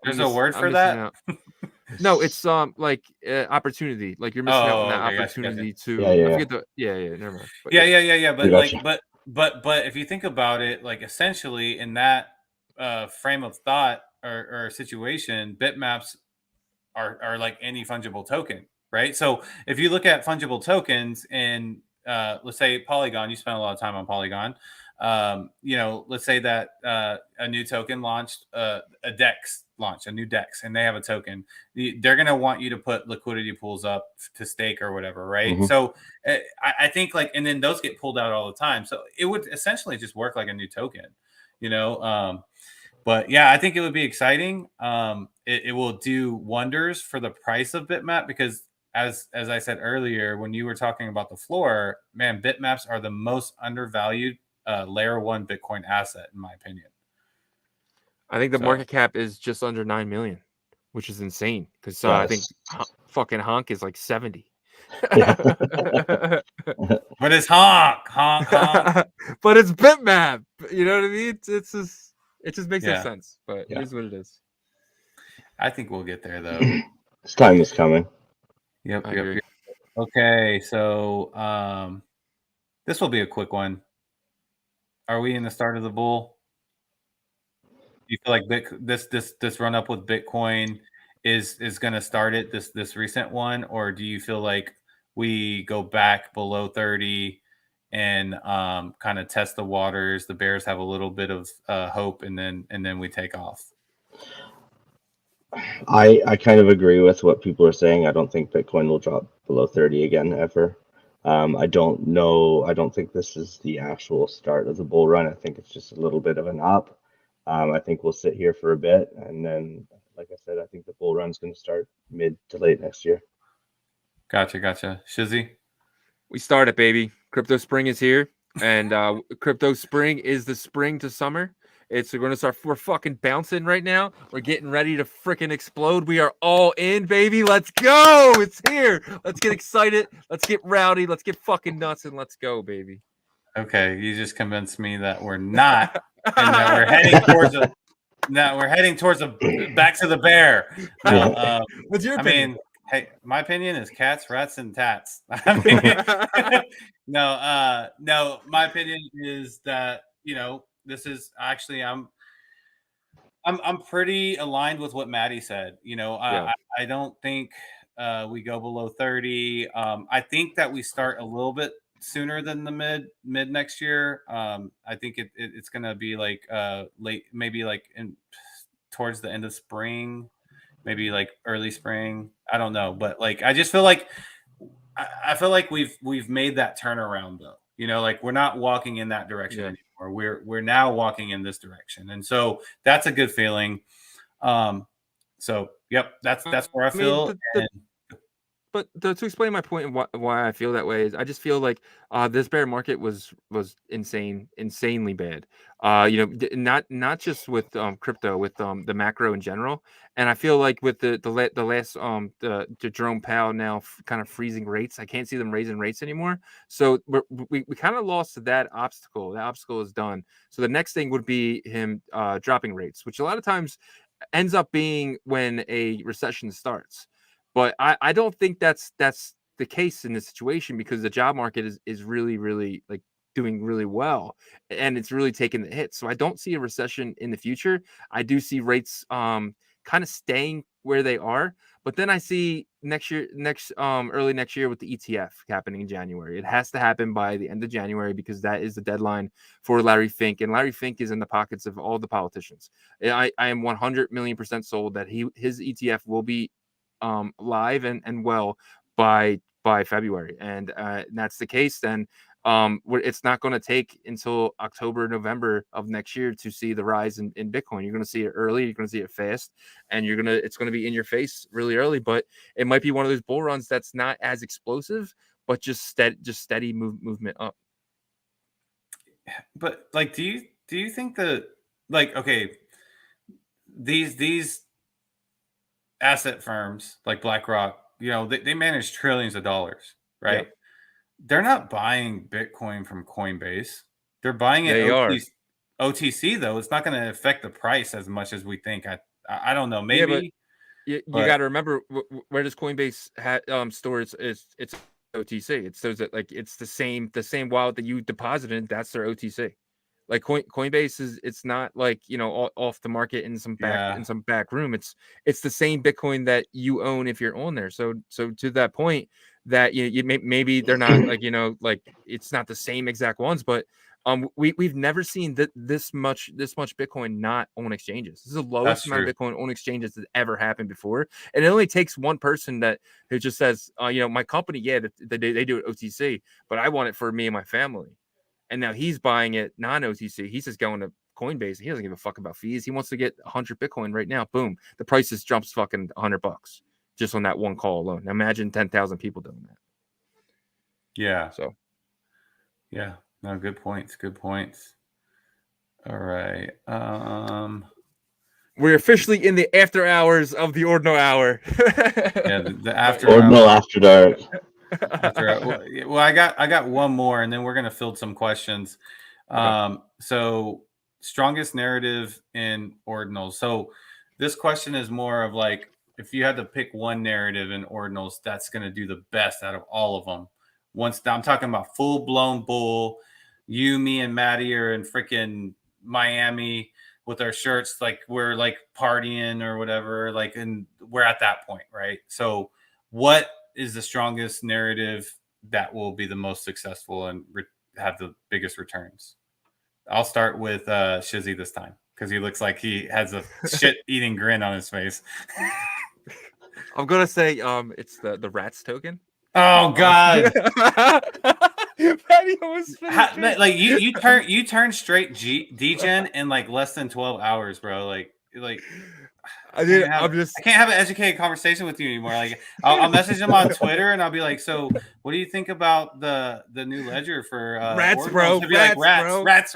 There's a word for that. No, it's like opportunity. Like you're missing out on that opportunity to. I forget the. Never mind. But yeah. But like, but if you think about it, like essentially in that frame of thought or situation, bitmaps are like any fungible token, right? So if you look at fungible tokens and let's say Polygon, you spend a lot of time on Polygon. You know, let's say that a new token launched, a DEX launch, a new DEX, and they have a token, they're going to want you to put liquidity pools up to stake or whatever, right? Mm-hmm. So I think like, and then those get pulled out all the time. So it would essentially just work like a new token, you know? But yeah, I think it would be exciting. It will do wonders for the price of Bitmap because as I said earlier, when you were talking about the floor, man, Bitmaps are the most undervalued layer 1 Bitcoin asset, in my opinion. I think the market cap is just under 9 million, which is insane because I think fucking Honk is like 70. Yeah. But it's honk. But it's Bitmap. You know what I mean? It just makes no sense. But it is what it is. I think we'll get there though. This time is coming. Yep. Okay, so this will be a quick one. Are we in the start of the bull? Do you feel like this run up with Bitcoin is going to start it, this recent one, or do you feel like we go back below 30 and kind of test the waters? The bears have a little bit of hope, and then we take off. I kind of agree with what people are saying. I don't think Bitcoin will drop below 30 again ever. I don't know. I don't think this is the actual start of the bull run. I think it's just a little bit of an up. I think we'll sit here for a bit, and then, like I said, I think the bull run's going to start mid to late next year. Gotcha. Shizzy? We started, baby. Crypto spring is here, and crypto spring is the spring to summer. We're going to start. We're fucking bouncing right now. We're getting ready to freaking explode. We are all in, baby. Let's go. It's here. Let's get excited. Let's get rowdy. Let's get fucking nuts, and let's go, baby. Okay, you just convinced me that we're not, and that we're heading towards a back to the bear. What's your opinion? I mean, hey, my opinion is cats, rats, and tats. I mean, no. My opinion is that, you know, this is actually I'm pretty aligned with what Matty said. You know, I don't think we go below 30. I think that we start a little bit sooner than the mid next year. I think it's gonna be like late, maybe like towards the end of spring, maybe like early spring. I don't know, but like I just feel like we've made that turnaround though. You know, like we're not walking in that direction anymore. We're now walking in this direction, and so that's a good feeling. So yep, that's where I feel. But to explain my point and why I feel that way is I just feel like this bear market was insanely bad. You know, not just with crypto, with the macro in general. And I feel like with the last the Jerome Powell now kind of freezing rates, I can't see them raising rates anymore. So we kind of lost that obstacle. That obstacle is done. So the next thing would be him dropping rates, which a lot of times ends up being when a recession starts. But I don't think that's the case in this situation because the job market is really, really like doing really well and it's really taking the hit. So I don't see a recession in the future. I do see rates kind of staying where they are. But then I see early next year with the ETF happening in January. It has to happen by the end of January because that is the deadline for Larry Fink. And Larry Fink is in the pockets of all the politicians. I am 100 million% sold that his ETF will be live and well by February, and that's the case. Then it's not going to take until October, November of next year to see the rise in Bitcoin. You're going to see it early, you're going to see it fast, and it's going to be in your face really early. But it might be one of those bull runs that's not as explosive, but just steady movement up. But like, do you think that, like, okay, these asset firms like BlackRock, you know, they manage trillions of dollars, right? Yeah. They're not buying Bitcoin from Coinbase. They're buying it OTC though. It's not going to affect the price as much as we think. I don't know. Maybe. Yeah, you got to remember where does Coinbase store its OTC? It shows that like it's the same wallet that you deposit in. That's their OTC. Like Coinbase it's not like, you know, off the market in some back room. It's the same Bitcoin that you own if you're on there. So to that point that maybe they're not like, you know, like it's not the same exact ones, but we've never seen this much Bitcoin not on exchanges. This is the lowest amount of Bitcoin on exchanges that ever happened before, and it only takes one person who just says, my company, they do it OTC, but I want it for me and my family, and now he's buying it non-OTC. He's just going to Coinbase. He doesn't give a fuck about fees. He wants to get 100 Bitcoin right now. Boom, the price just jumps fucking $100 just on that one call alone. Now imagine 10,000 people doing that. Yeah. So. Yeah. No, good points. Good points. All right. We're officially in the after hours of the Ordinal hour. Yeah, the after Ordinal after dark. Well, I got one more, and then we're gonna field some questions. Okay. So strongest narrative in Ordinals. So this question is more of like, if you had to pick one narrative in Ordinals that's gonna do the best out of all of them. I'm talking about full blown bull. You, me, and Matty are in freaking Miami with our shirts, like we're like partying or whatever, like, and we're at that point, right? So what is the strongest narrative that will be the most successful and have the biggest returns? I'll start with Shizzy this time, because he looks like he has a shit-eating grin on his face. I'm gonna say it's the rats token. Oh God! Like you turn straight degen in like less than 12 hours, bro. Like I can't have an educated conversation with you anymore. Like I'll message him on Twitter and I'll be like, so what do you think about the new ledger for rats, Ordinals? bro? He'll be like, rats.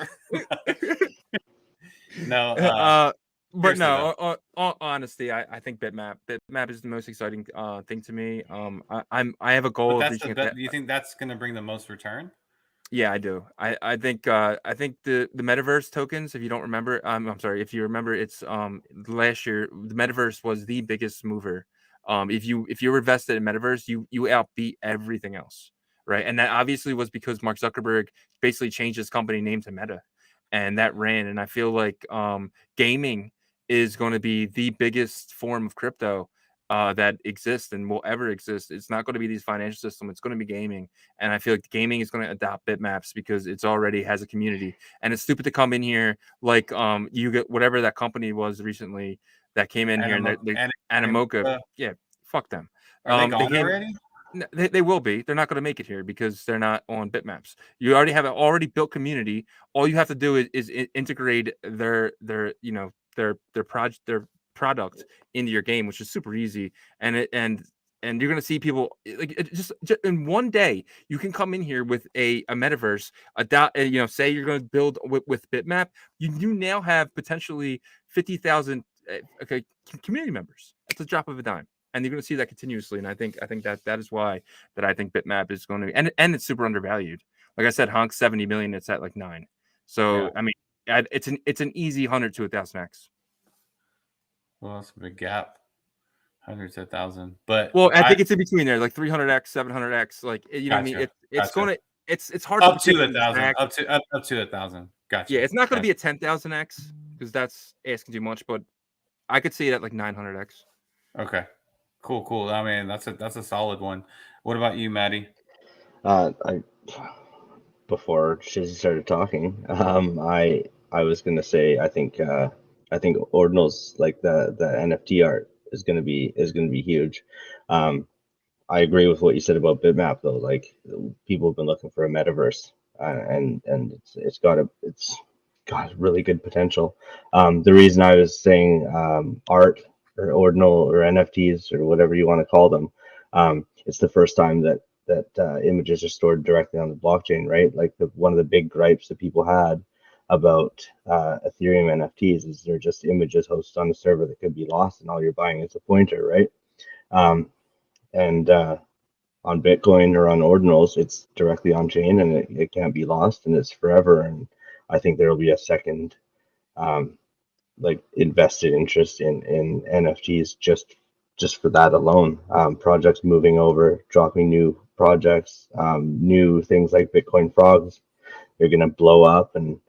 No, but no, on honesty, I think Bitmap is the most exciting thing to me. I have a goal of reaching do you think that's going to bring the most return? Yeah, I do. I think the Mattyverse tokens, if you don't remember, I'm sorry, if you remember, it's last year the Mattyverse was the biggest mover. If you were invested in Mattyverse, you outbeat everything else, right? And that obviously was because Mark Zuckerberg basically changed his company name to Meta, and that ran. And I feel like gaming is going to be the biggest form of crypto that exists and will ever exist. It's not going to be these financial systems. It's going to be gaming. And I feel like gaming is going to adopt bitmaps because it's already has a community. And it's stupid to come in here like you get whatever that company was recently that came in here and they Atomical. Yeah, fuck them. Are they gone already? They will be. They're not going to make it here because they're not on bitmaps. You already have an already built community. All you have to do is integrate their product into your game, which is super easy. And you're going to see people like just in one day you can come in here with a Mattyverse, say you're going to build with Bitmap. You now have potentially 50,000 community members. It's a drop of a dime. And you're going to see that continuously, and I think that is why I think Bitmap is going to, and it's super undervalued. Like I said, Honk 70 million, it's at like 9. So yeah. I mean, it's an easy 100 to 1,000x. Well, that's a big gap, 100 to 1,000. But I think it's in between there, like 300x, 700x. Like know what I mean, it's going to it's hard up to 1,000, up to 1,000. Gotcha. Yeah, it's not going to be a 10,000x because that's asking too much, but I could see it at like 900x. Okay. Cool. I mean, that's a solid one. What about you, Matty? Before Shizzy started talking, I was gonna say I think Ordinals, like the NFT art is gonna be huge. I agree with what you said about Bitmap though. Like people have been looking for a Mattyverse, and it's got really good potential. The reason I was saying art or Ordinal or NFTs or whatever you want to call them, it's the first time that images are stored directly on the blockchain, right? Like one of the big gripes that people had about Ethereum NFTs is they're just images hosted on a server that could be lost, and all you're buying is a pointer, right? And on Bitcoin or on Ordinals, it's directly on chain and it can't be lost and it's forever. And I think there will be a second invested interest in NFTs just for that alone. Projects moving over, dropping new projects, new things like Bitcoin frogs, they're gonna blow up, and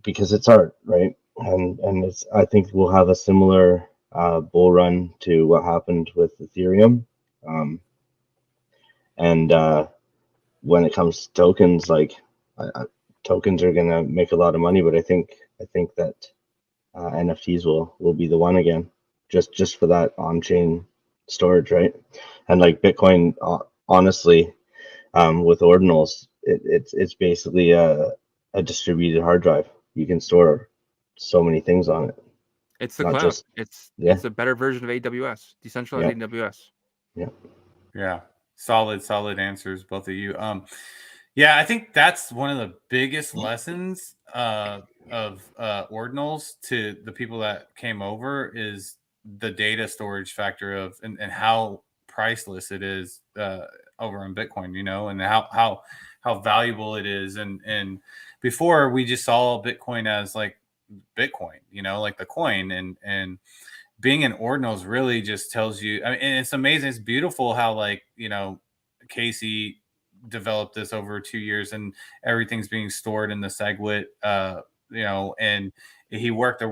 because it's art, right? And it's, I think we'll have a similar bull run to what happened with Ethereum. And when it comes to tokens, like tokens are gonna make a lot of money, but I think that NFTs will be the one again, just for that on-chain storage, right? And like Bitcoin, honestly, with ordinals, it's basically a distributed hard drive. You can store so many things on it. It's the Not cloud. just It's a better version of AWS, decentralized AWS. Yeah. Solid answers, both of you. Yeah, I think that's one of the biggest lessons of ordinals to the people that came over is the data storage factor of and how priceless it is over on Bitcoin, you know, and how valuable it is. And before we just saw Bitcoin as like Bitcoin, you know, like the coin, and being an ordinals really just tells you. I mean, and it's amazing. It's beautiful how, like, you know, Casey developed this over 2 years, and everything's being stored in the SegWit, you know, and he worked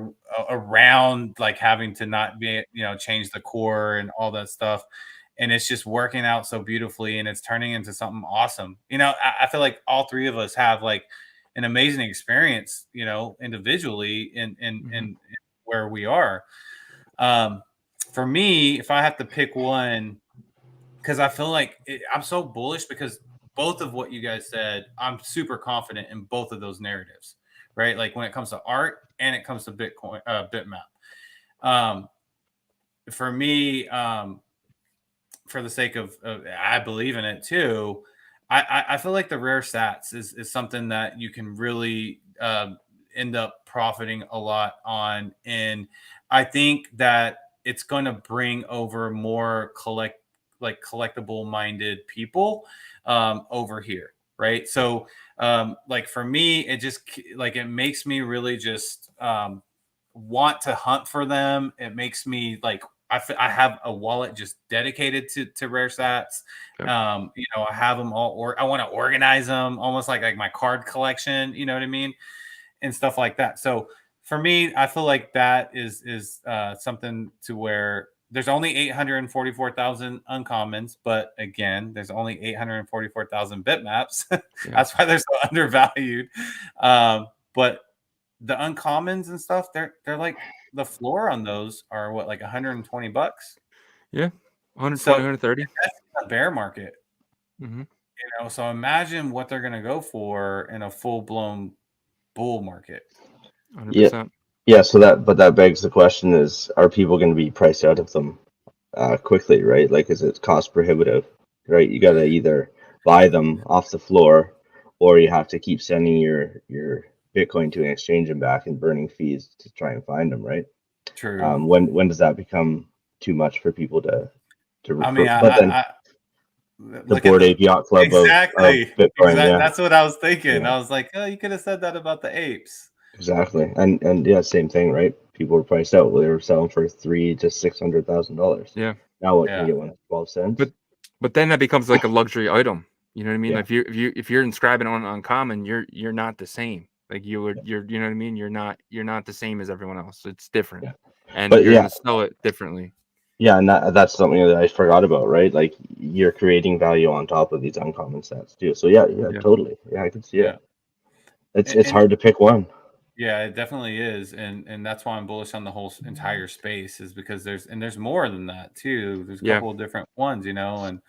around like having to not be, you know, change the core and all that stuff. And it's just working out so beautifully, and it's turning into something awesome. You know, I feel like all three of us have like an amazing experience, you know, individually in where we are. For me, if I have to pick one, because I feel like I'm so bullish because both of what you guys said, I'm super confident in both of those narratives, right? Like when it comes to art and it comes to Bitcoin, Bitmap. For me, for the sake of I believe in it too. I feel like the rare stats is something that you can really end up profiting a lot on, and I think that it's going to bring over more collectible minded people over here, right? So like for me, it just like it makes me really just want to hunt for them. It makes me like I have a wallet just dedicated to rare stats. Okay. You know, I have them all, or I want to organize them almost like my card collection. You know what I mean, and stuff like that. So for me, I feel like that is something to where there's only 844,000 uncommons, but again, there's only 844,000 bitmaps. That's why they're so undervalued. But the uncommons and stuff, they're like the floor on those are what, like $120? Yeah, 120, so 130. That's a bear market. Mm-hmm. You know, so imagine what they're going to go for in a full blown bull market. 100%. Yeah. So that begs the question: is are people going to be priced out of them quickly? Right? Like, is it cost prohibitive? Right? You got to either buy them off the floor, or you have to keep sending your Bitcoin to an exchange and back and burning fees to try and find them, right? True. When does that become too much for people to refer? I mean, the Bored Ape Yacht Club exactly. of Bitcoin, yeah. That's what I was thinking. I was like, oh, you could have said that about the apes. Exactly, and yeah, same thing, right? People were priced out. They were selling for $300,000 to $600,000. Yeah. Now what can you get one at 12 cents? But then that becomes like a luxury item. You know what I mean? Yeah. Like if you're inscribing on uncommon, you're not the same. Like you're you know what I mean? You're not the same as everyone else. It's different. Yeah. And But you're gonna sell it differently. Yeah, and that's something that I forgot about, right? Like you're creating value on top of these uncommon stats too. So yeah, totally. Yeah, I can see it. It's hard to pick one. Yeah, it definitely is, and that's why I'm bullish on the whole entire space, is because there's more than that too. There's a couple of different ones, you know, and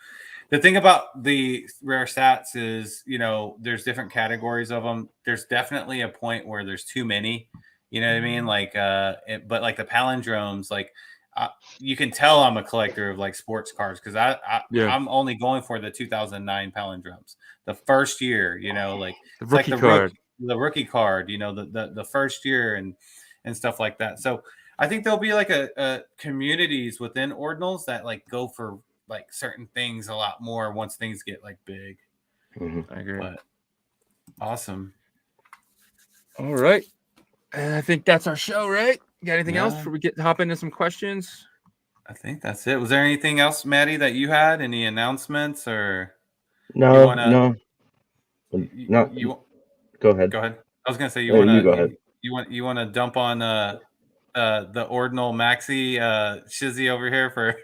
the thing about the rare stats is, you know, there's different categories of them. There's definitely a point where there's too many, you know what I mean? Like, but like the palindromes, like you can tell I'm a collector of like sports cards because I'm only going for the 2009 palindromes, the first year, you know, like the rookie card. The rookie card, you know, the first year and stuff like that. So I think there'll be like a communities within ordinals that like go for like certain things a lot more once things get like big. Mm-hmm. I agree. But awesome. All right. I think that's our show, right? You got anything else before we hop into some questions? I think that's it. Was there anything else, Matty, that you had? Any announcements or no? Go ahead. Go ahead. I was gonna say you want to dump on the Ordinal Maxi Shizzy over here for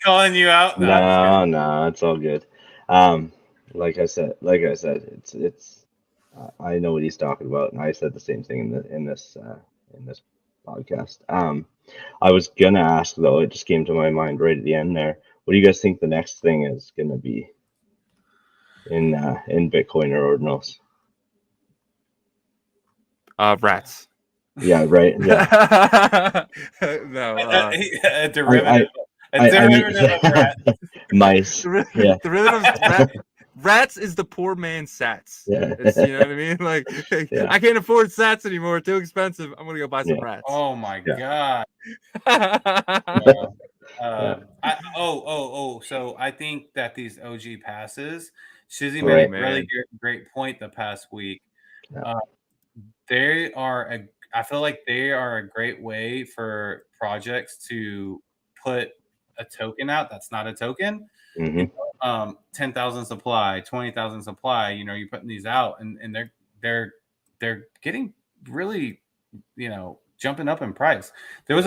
calling you out. No, it's all good. Like I said, I know what he's talking about, and I said the same thing in this podcast. I was gonna ask though, it just came to my mind right at the end there. What do you guys think the next thing is gonna be in Bitcoin or ordinals? Rats. Yeah, right. Yeah. No. A derivative. I Derivative of rat. mice. Yeah. Derivatives. Rats is the poor man's sats. Yeah. It's, you know what I mean? Like, Yeah. I can't afford sats anymore. Too expensive. I'm gonna go buy some Yeah. rats. Oh my god. Yeah. So I think that these OG passes, Shizzy Right. made a really great point the past week. Yeah. I feel like they are a great way for projects to put a token out that's not a token. Mm-hmm. 10,000 supply, 20,000 supply. You know, you're putting these out, and they're getting really, you know, jumping up in price. There was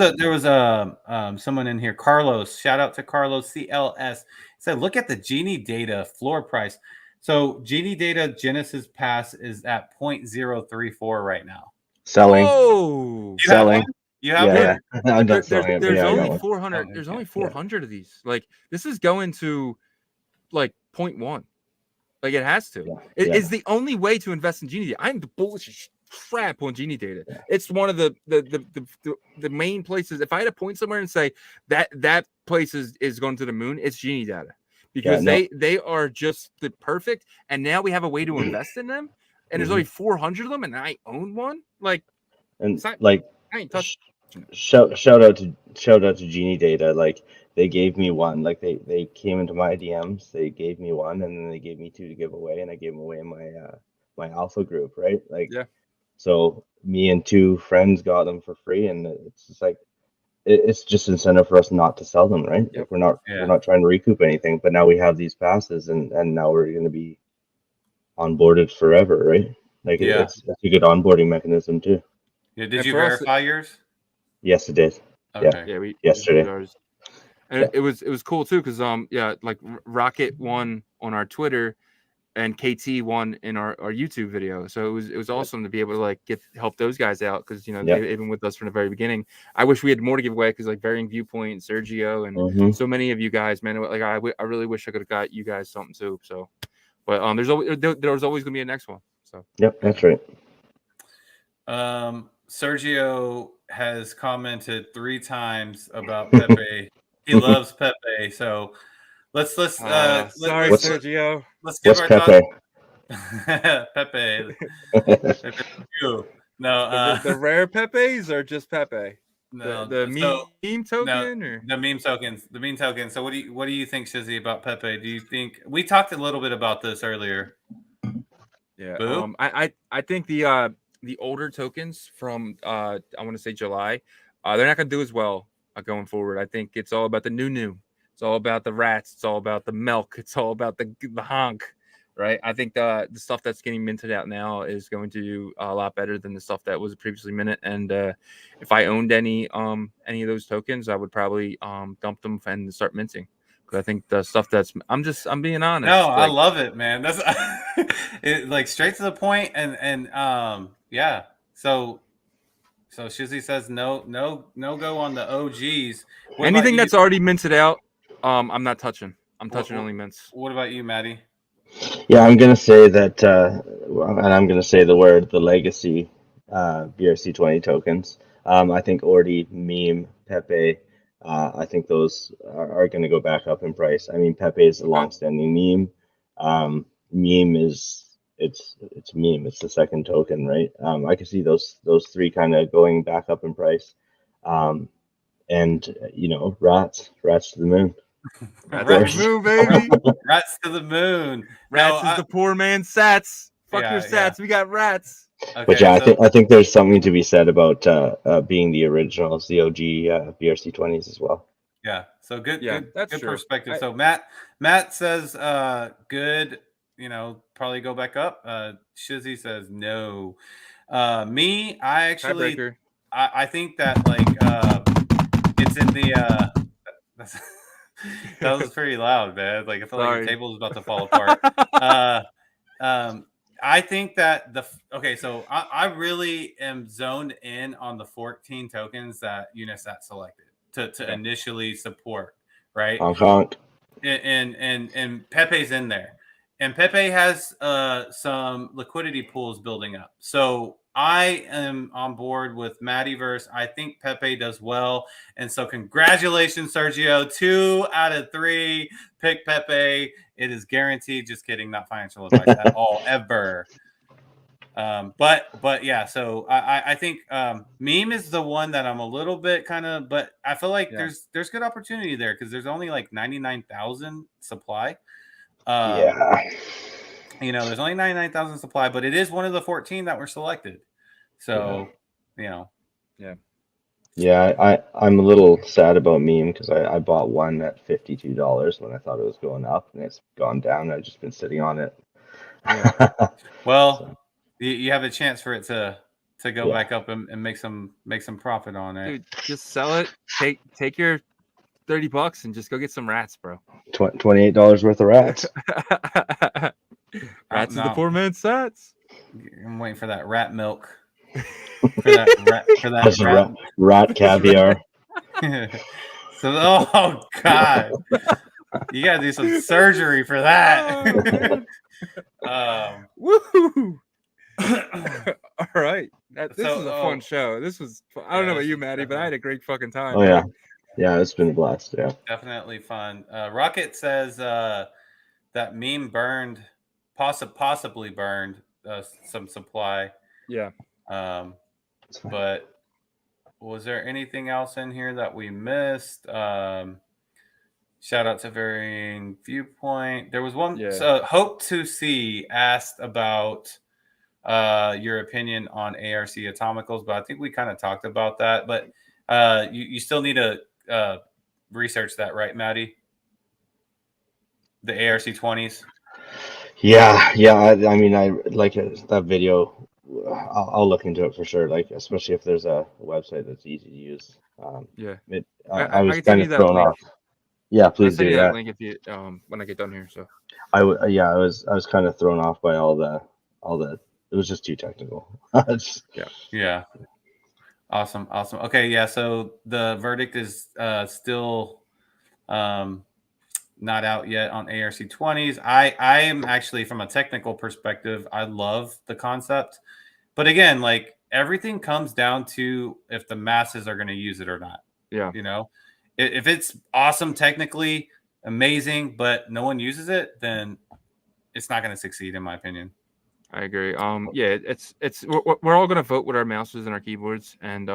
someone in here, Carlos. Shout out to Carlos CLS. Said, look at the Genie Data floor price. So Genie Data Genesis Pass is at 0.034 right now. Selling. Oh, Selling. You have yeah. I'm not selling it, but there's yeah, only I got one. 400. There's only 400 of these. Like, this is going to like 0.1. Like, it has to. It's the only way to invest in Genie Data. I'm the bullish as crap on Genie Data. Yeah. It's one of the main places. If I had to point somewhere and say that place is going to the moon, it's Genie Data, because they are just the perfect. And now we have a way to invest in them. And there's only 400 of them, and I own one. Like, and not, like, I ain't touching it. shout out to Genie Data. Like, they gave me one. Like, they came into my DMs. They gave me one, and then they gave me two to give away, and I gave them away in my alpha group, right? Like, yeah. So me and two friends got them for free, and it's just like it's just incentive for us not to sell them, right? Yep. Like, we're not trying to recoup anything, but now we have these passes, and now we're going to be onboarded forever, right? Like, it's a good onboarding mechanism too. Yeah. Did you verify yours? Yes, it did. Okay. Yeah, we yesterday. did ours. And it was cool too, because like Rocket won on our Twitter, and KT won in our YouTube video. So it was awesome to be able to like help those guys out, because they've been with us from the very beginning. I wish we had more to give away, because like Varying Viewpoint, Sergio, and so many of you guys, man. Like, I really wish I could have got you guys something too. So, but there's always gonna be a next one. So yep, that's right. Sergio has commented 3 times about Pepe. He loves Pepe. So let's sorry, Sergio. Let's give our Pepe? Pepe. No, the rare Pepes or just Pepe? No, the meme token, or the meme tokens. The meme token. So what do you think, Shizzy, about Pepe? Do you think we talked a little bit about this earlier? Yeah. Boo? I think the older tokens from I want to say July, they're not gonna do as well going forward. I think it's all about the new. It's all about the rats. It's all about the milk. It's all about the honk, right? I think the stuff that's getting minted out now is going to do a lot better than the stuff that was previously minted. And if I owned any of those tokens, I would probably dump them and start minting. Because I think the stuff I'm being honest. No, like, I love it, man. That's like straight to the point, and yeah. So Shizzy says no go on the OGs. Anything that's already minted out, I'm not touching. I'm touching only mints. What about you, Matty? Yeah, I'm gonna say that, and I'm gonna say the legacy BRC20 tokens. I think Ordi, Meme, Pepe. I think those are going to go back up in price. I mean, Pepe is a long-standing meme. Meme is it's meme. It's the second token, right? I can see those 3 kind of going back up in price. And rats to the moon. Rats to the moon, baby. Rats to the moon. Rats is the poor man's sats. Fuck your sats. Yeah. We got rats. Okay, but yeah, I think there's something to be said about being the originals, the OG BRC20s as well. Yeah. So good. Yeah, that's good true. perspective. So Matt says good. Probably go back up. Shizzy says no. Me, I actually, I think that like it's in the. That was pretty loud, man. Like I feel like the table is about to fall apart. I think that so I really am zoned in on the 14 tokens that Unisat selected to initially support, right? Honk honk. And Pepe's in there, and Pepe has some liquidity pools building up. So I am on board with Mattyverse. I think Pepe does well, and so congratulations, Sergio. 2 out of 3 pick Pepe. It is guaranteed. Just kidding, not financial advice at all, ever. But yeah, so I think meme is the one that I'm a little bit kind of, but I feel like there's good opportunity there because there's only like 99,000 supply. There's only 99,000 supply, but it is one of the 14 that were selected. So I'm a little sad about meme because I bought one at $52 when I thought it was going up, and it's gone down. I've just been sitting on it. Well. So. You have a chance for it to go back up and make some profit on it. Dude, just sell it. Take your $30 and just go get some rats, bro. $28 worth of rats. Rats is the poor man's sats. I'm waiting for that rat milk. For that rat caviar. Oh God, you gotta do some surgery for that. Woohoo! All right, this was a fun show. This was I don't know about you, Matty, but I had a great fucking time. Oh yeah, it's been a blast. Yeah, definitely fun. Rocket says that meme burned, possibly burned some supply. Yeah. But was there anything else in here that we missed? Shout out to Varying Viewpoint. There was one. Yeah. So Hope to See asked about your opinion on ARC atomicals, but I think we kind of talked about that. But you still need to research that, right, Matty? The ARC 20s. Yeah. I mean, I like that video. I'll look into it for sure. Like, especially if there's a website that's easy to use. I was kind of thrown off. Yeah, please do that. Link if you when I get done here. So I was kind of thrown off by all the. It was just too technical. Yeah. Awesome. Okay, yeah. So the verdict is still not out yet on ARC 20s. I am actually, from a technical perspective, I love the concept, but again, like everything comes down to if the masses are going to use it or not. Yeah. If it's awesome technically, amazing, but no one uses it, then it's not going to succeed, in my opinion. I agree. We're all gonna vote with our mouses and our keyboards, and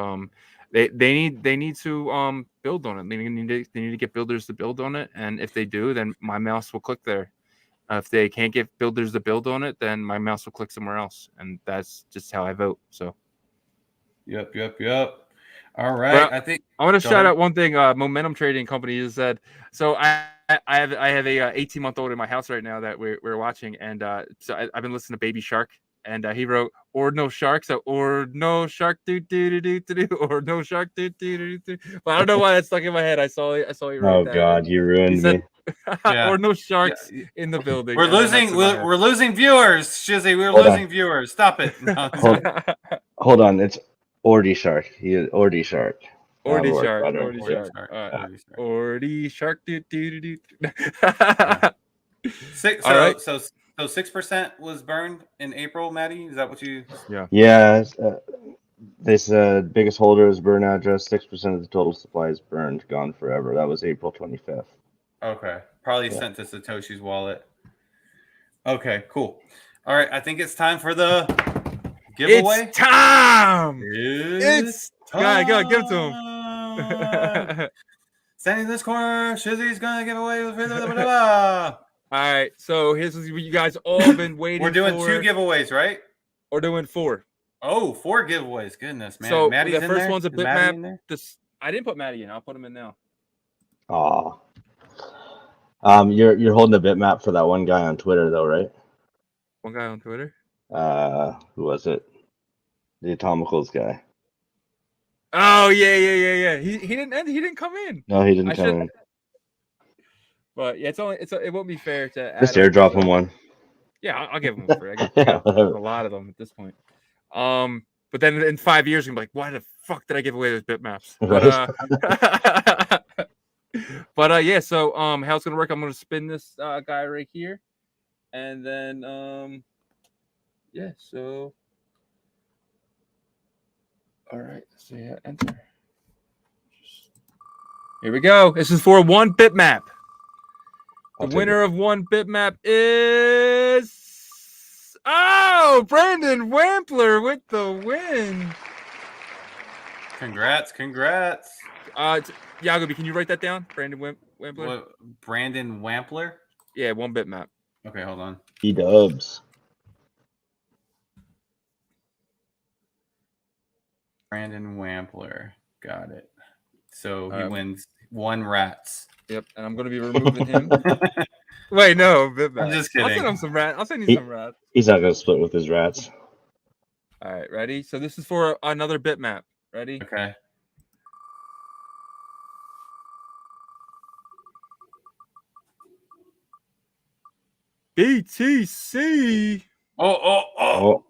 they need to build on it. They need to get builders to build on it, and if they do, then my mouse will click there. If they can't get builders to build on it, then my mouse will click somewhere else, and that's just how I vote. So. Yep. All right. Well, I want to shout out one thing. Momentum Trading Company has said. So I have a 18-month-old in my house right now that we're watching, and so I've been listening to Baby Shark, and he wrote Ordinal Shark, so Ordinal Shark do Ordinal Shark do. But I don't know why that stuck in my head. I saw you write Oh that. God, you ruined me. Ordinal Sharks in the building. We're losing viewers, Shizzy. We're losing viewers. Stop it. No. Hold on. It's Ordy Shark. Ordy Shark. Ordy Shark. So 6% was burned in April, Matty. Is that what you? Yeah. This biggest holder's burn address. 6% of the total supply is burned, gone forever. That was April 25th. Okay, probably sent to Satoshi's wallet. Okay, cool. All right, I think it's time for the giveaway. It's time. It's time. Go give it to him. Standing in this corner, Shizzy's gonna give away. All right, so here's what you guys all been waiting for. We're doing 2 giveaways, right? We're doing 4. Oh, 4 giveaways. Goodness, man. So Maddie's the first one's a Bitmap. I didn't put Matty in. I'll put him in now. Aw. You're holding a bitmap for that one guy on Twitter, though, right? One guy on Twitter? Who was it? The Atomicals guy. Oh yeah. He didn't come in. No, he didn't come in. But yeah, it won't be fair to just airdrop him one. Yeah, I'll give them for free. I got a lot of them at this point. But then in 5 years, I'm like, why the fuck did I give away those bitmaps? But yeah, so how it's gonna work? I'm gonna spin this guy right here, and then yeah, so all right, so yeah, enter. Here we go. This is for one bitmap. The winner of one bitmap is Brandon Wampler with the win. Congrats. Yagobi, can you write that down? Brandon Wampler. What, Brandon Wampler? Yeah, one bitmap. Okay, hold on. E-dubs. Brandon Wampler. Got it. So he wins 1 rats. Yep, and I'm going to be removing him. Wait, no, bitmap. I'm just kidding. I'll send him some rats. I'll send you some rats. He's not going to split with his rats. All right, ready? So this is for another bitmap. Ready? Okay. BTC. LL. Oh.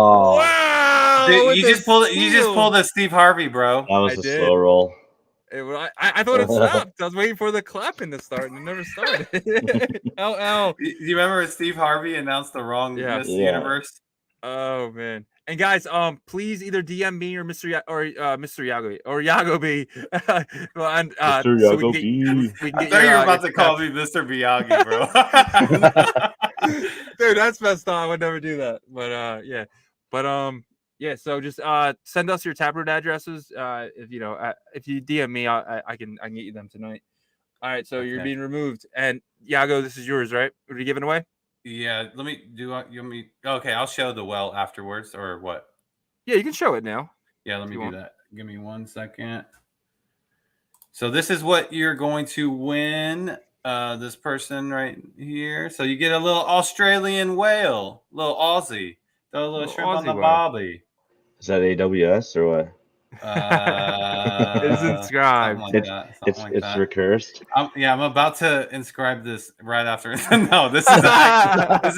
Wow. Dude, you just pulled a Steve Harvey, bro. That was a slow roll. I thought it stopped. I was waiting for the clapping to start, and it never started. LL. Do you remember when Steve Harvey announced the wrong Miss Universe? Oh man! And guys, please either DM me or Mr. Yagobi or Yagobi. Mr. Yagobi. I thought you were about to call me Mr. Miyagi, bro. Dude, that's messed up. I would never do that. But yeah. But yeah. So just send us your Taproot addresses. If you DM me, I can get you them tonight. All right. So you're being removed, and Yago, this is yours, right? What are you giving away? Yeah, let me do. Okay, I'll show the well afterwards, or what? Yeah, you can show it now. Yeah, let me do that. Give me 1 second. So this is what you're going to win. This person right here. So you get a little Australian whale, little Aussie, throw a little shrimp on the bobby. Is that AWS or what? It's inscribed. It's recursed. I'm about to inscribe this right after. No, this is an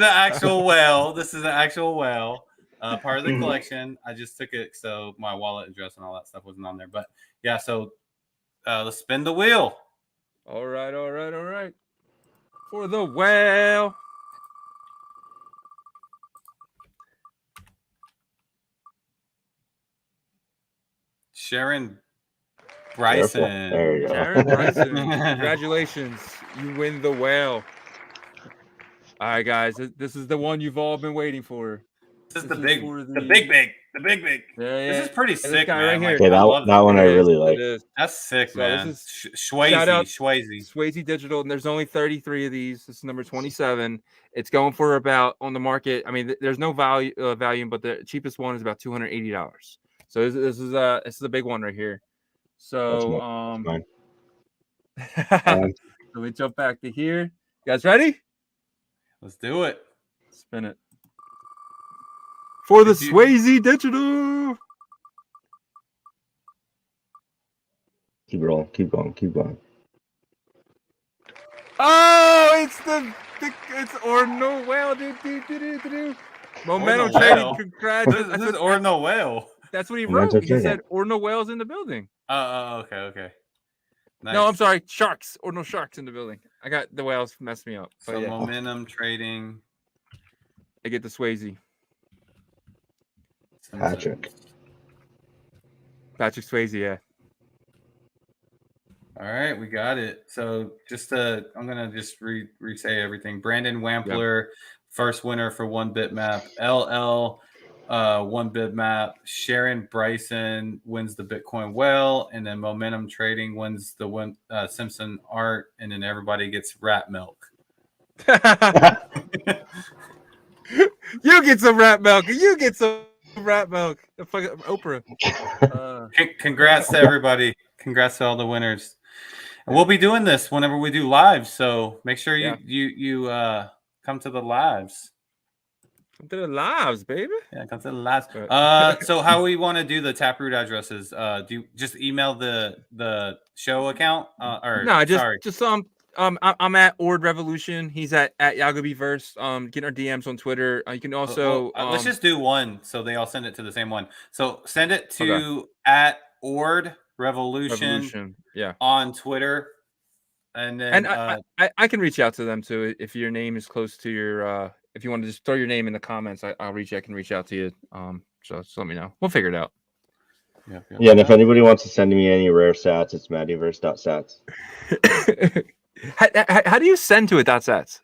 actual whale. This is an actual whale. Part of the collection. I just took it, so my wallet address and all that stuff wasn't on there. But yeah, so let's spin the wheel. All right. For the whale. Sharon Bryson. There you go. Sharon Bryson. Congratulations. You win the whale. All right, guys. This is the one you've all been waiting for. This is the big. Yeah. This is pretty sick, man. Right here. Okay, that one I really like. That's sick, so man. This is Swayze Digital, and there's only 33 of these. This is number 27. It's going for about on the market. I mean, there's no volume, but the cheapest one is about $280. So this is a big one right here. So let me jump back to here. You guys ready? Let's do it. Spin it. For the Swayze Digital. Keep rolling. Keep going. Oh, it's Ordinal whale. Momentum trading. Congrats. This is Ordinal whale. That's what he wrote. He said Ordinal whales in the building. Okay. Nice. No, I'm sorry. Sharks. Ordinal sharks in the building. I got the whales messed me up. So yeah. Momentum trading. I get the Swayze. Patrick Swayze, yeah. All right, we got it. So I'm gonna just re-say everything. Brandon Wampler, first winner for one bitmap. LL, one bitmap. Sharon Bryson wins the Bitcoin whale, and then Momentum Trading wins the Simpson art, and then everybody gets rat milk. You get some rat milk. You get some rat milk. The fucking Oprah. Congrats to everybody. Congrats to all the winners. And we'll be doing this whenever we do lives. So make sure you come to the lives. Come to the lives, baby. Yeah, come to the lives. So how we want to do the Taproot addresses? Do you just email the show account? I'm at Ord Revolution. He's at Yagobiverse. Get our DMs on Twitter. You can also let's just do one, so they all send it to the same one. So send it to at Ord Revolution. Yeah, on Twitter, and then I can reach out to them too if your name is close to your. If you want to just throw your name in the comments, I'll reach. I can reach out to you. So just let me know. We'll figure it out. Yeah, and if anybody wants to send me any rare sats, it's mattyverse.sats. How do you send to it .sats?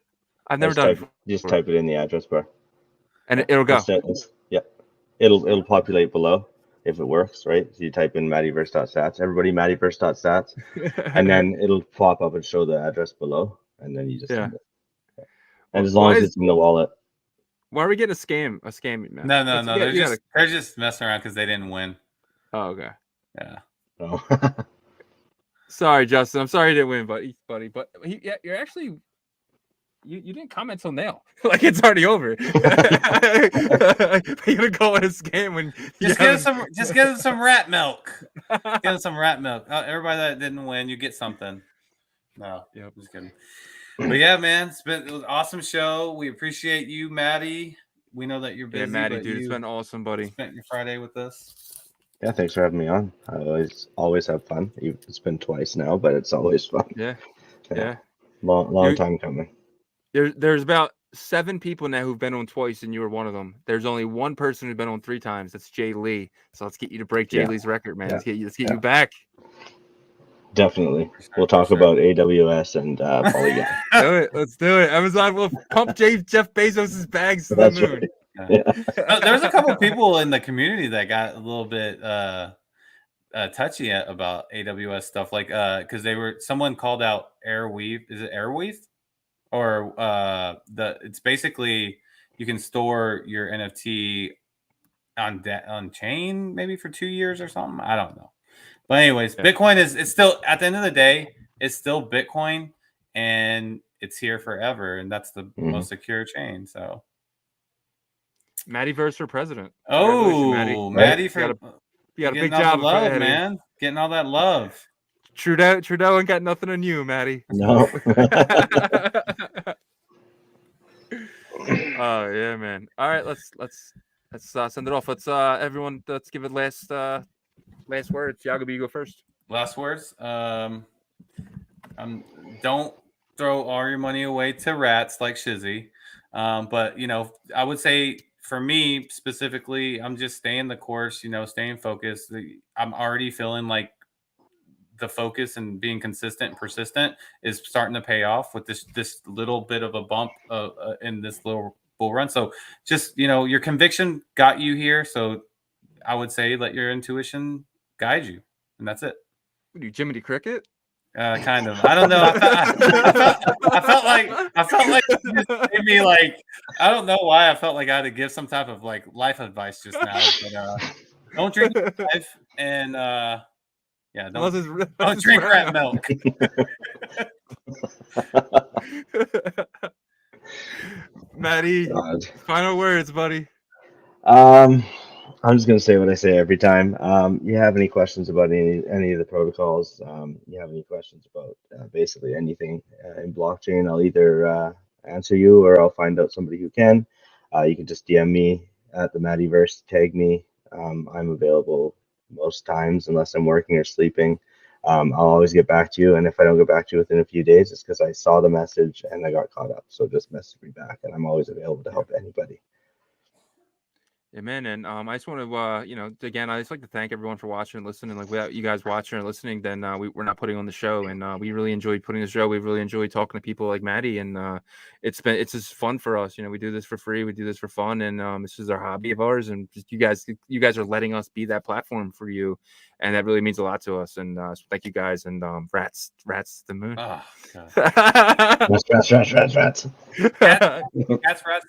I've never done it. Just type it in the address bar, and it'll go. It'll populate below if it works, right? So you type in mattyverse.sats, everybody mattyverse.sats, and then it'll pop up and show the address below, and then you just send it. And as long as it's in the wallet. Why are we getting a scam? Man? No. They're just messing around because they didn't win. Oh, okay. Yeah. Oh. Sorry, Justin. I'm sorry you didn't win, buddy. But you're actually you didn't comment till now. Like it's already over. You're gonna go in a scam when just get him some rat milk. Get him some rat milk. Everybody that didn't win, you get something. No, I'm just kidding. But yeah, man, it was an awesome show. We appreciate you, Matty. We know that you're busy. Yeah, Matty, dude, it's been awesome, buddy. Spent your Friday with us. Yeah, thanks for having me on. I always have fun. It's been twice now, but it's always fun. Yeah. Long time coming. There's about 7 people now who've been on twice, and you were one of them. There's only one person who's been on 3 times. That's Jay Lee. So let's get you to break Jay Lee's record, man. Let's get you back. Definitely. We'll talk about AWS and Polygon. Let's do it. Amazon will pump Jeff Bezos' bags to the moon. Right. Yeah. There's a couple people in the community that got a little bit touchy about AWS stuff, like because someone called out Airweave. Is it Airweave? Or it's basically you can store your NFT on chain maybe for 2 years or something. I don't know. But anyways, Bitcoin it's still, at the end of the day, it's still Bitcoin, and it's here forever, and that's the most secure chain. So Mattyverse for president. Oh, Matty for you got a big job, love, man. Getting all that love. Trudeau ain't got nothing on you, Matty. No. Oh yeah, man. All right, let's send it off. Everyone, let's give it last words. Yagobi, you go first. Last words. Don't throw all your money away to rats like Shizzy. But I would say for me specifically, I'm just staying the course. Staying focused. I'm already feeling like the focus and being consistent and persistent is starting to pay off with this little bit of a bump in this little bull run. So just, your conviction got you here. So I would say let your intuition guide you, and that's it. What are you, Jiminy Cricket? Kind of. I don't know. I felt like you just gave me I don't know why I felt like I had to give some type of life advice just now. But don't drink life, and don't drink rat milk. Matty, final words, buddy. I'm just going to say what I say every time. You have any questions about any of the protocols, you have any questions about basically anything in blockchain, I'll either answer you or I'll find out somebody who can. You can just DM me at the Mattyverse, tag me. I'm available most times unless I'm working or sleeping. I'll always get back to you, and if I don't get back to you within a few days, it's because I saw the message and I got caught up. So just message me back, and I'm always available to help anybody. Yeah, man, and I just want to, again, I just like to thank everyone for watching and listening. Like, without you guys watching and listening, then we're not putting on the show, and we really enjoyed putting the show. We really enjoyed talking to people like Matty, and it's just fun for us. We do this for free, we do this for fun, and this is our hobby of ours. And just you guys are letting us be that platform for you, and that really means a lot to us. And so thank you guys. And rats to the moon. Oh, God. Rats. Cats, rats,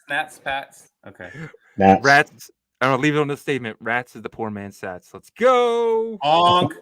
gnats, pats. Okay. Rats. Rats. I don't know, leave it on the statement. Rats is the poor man's sats. Let's go. Honk.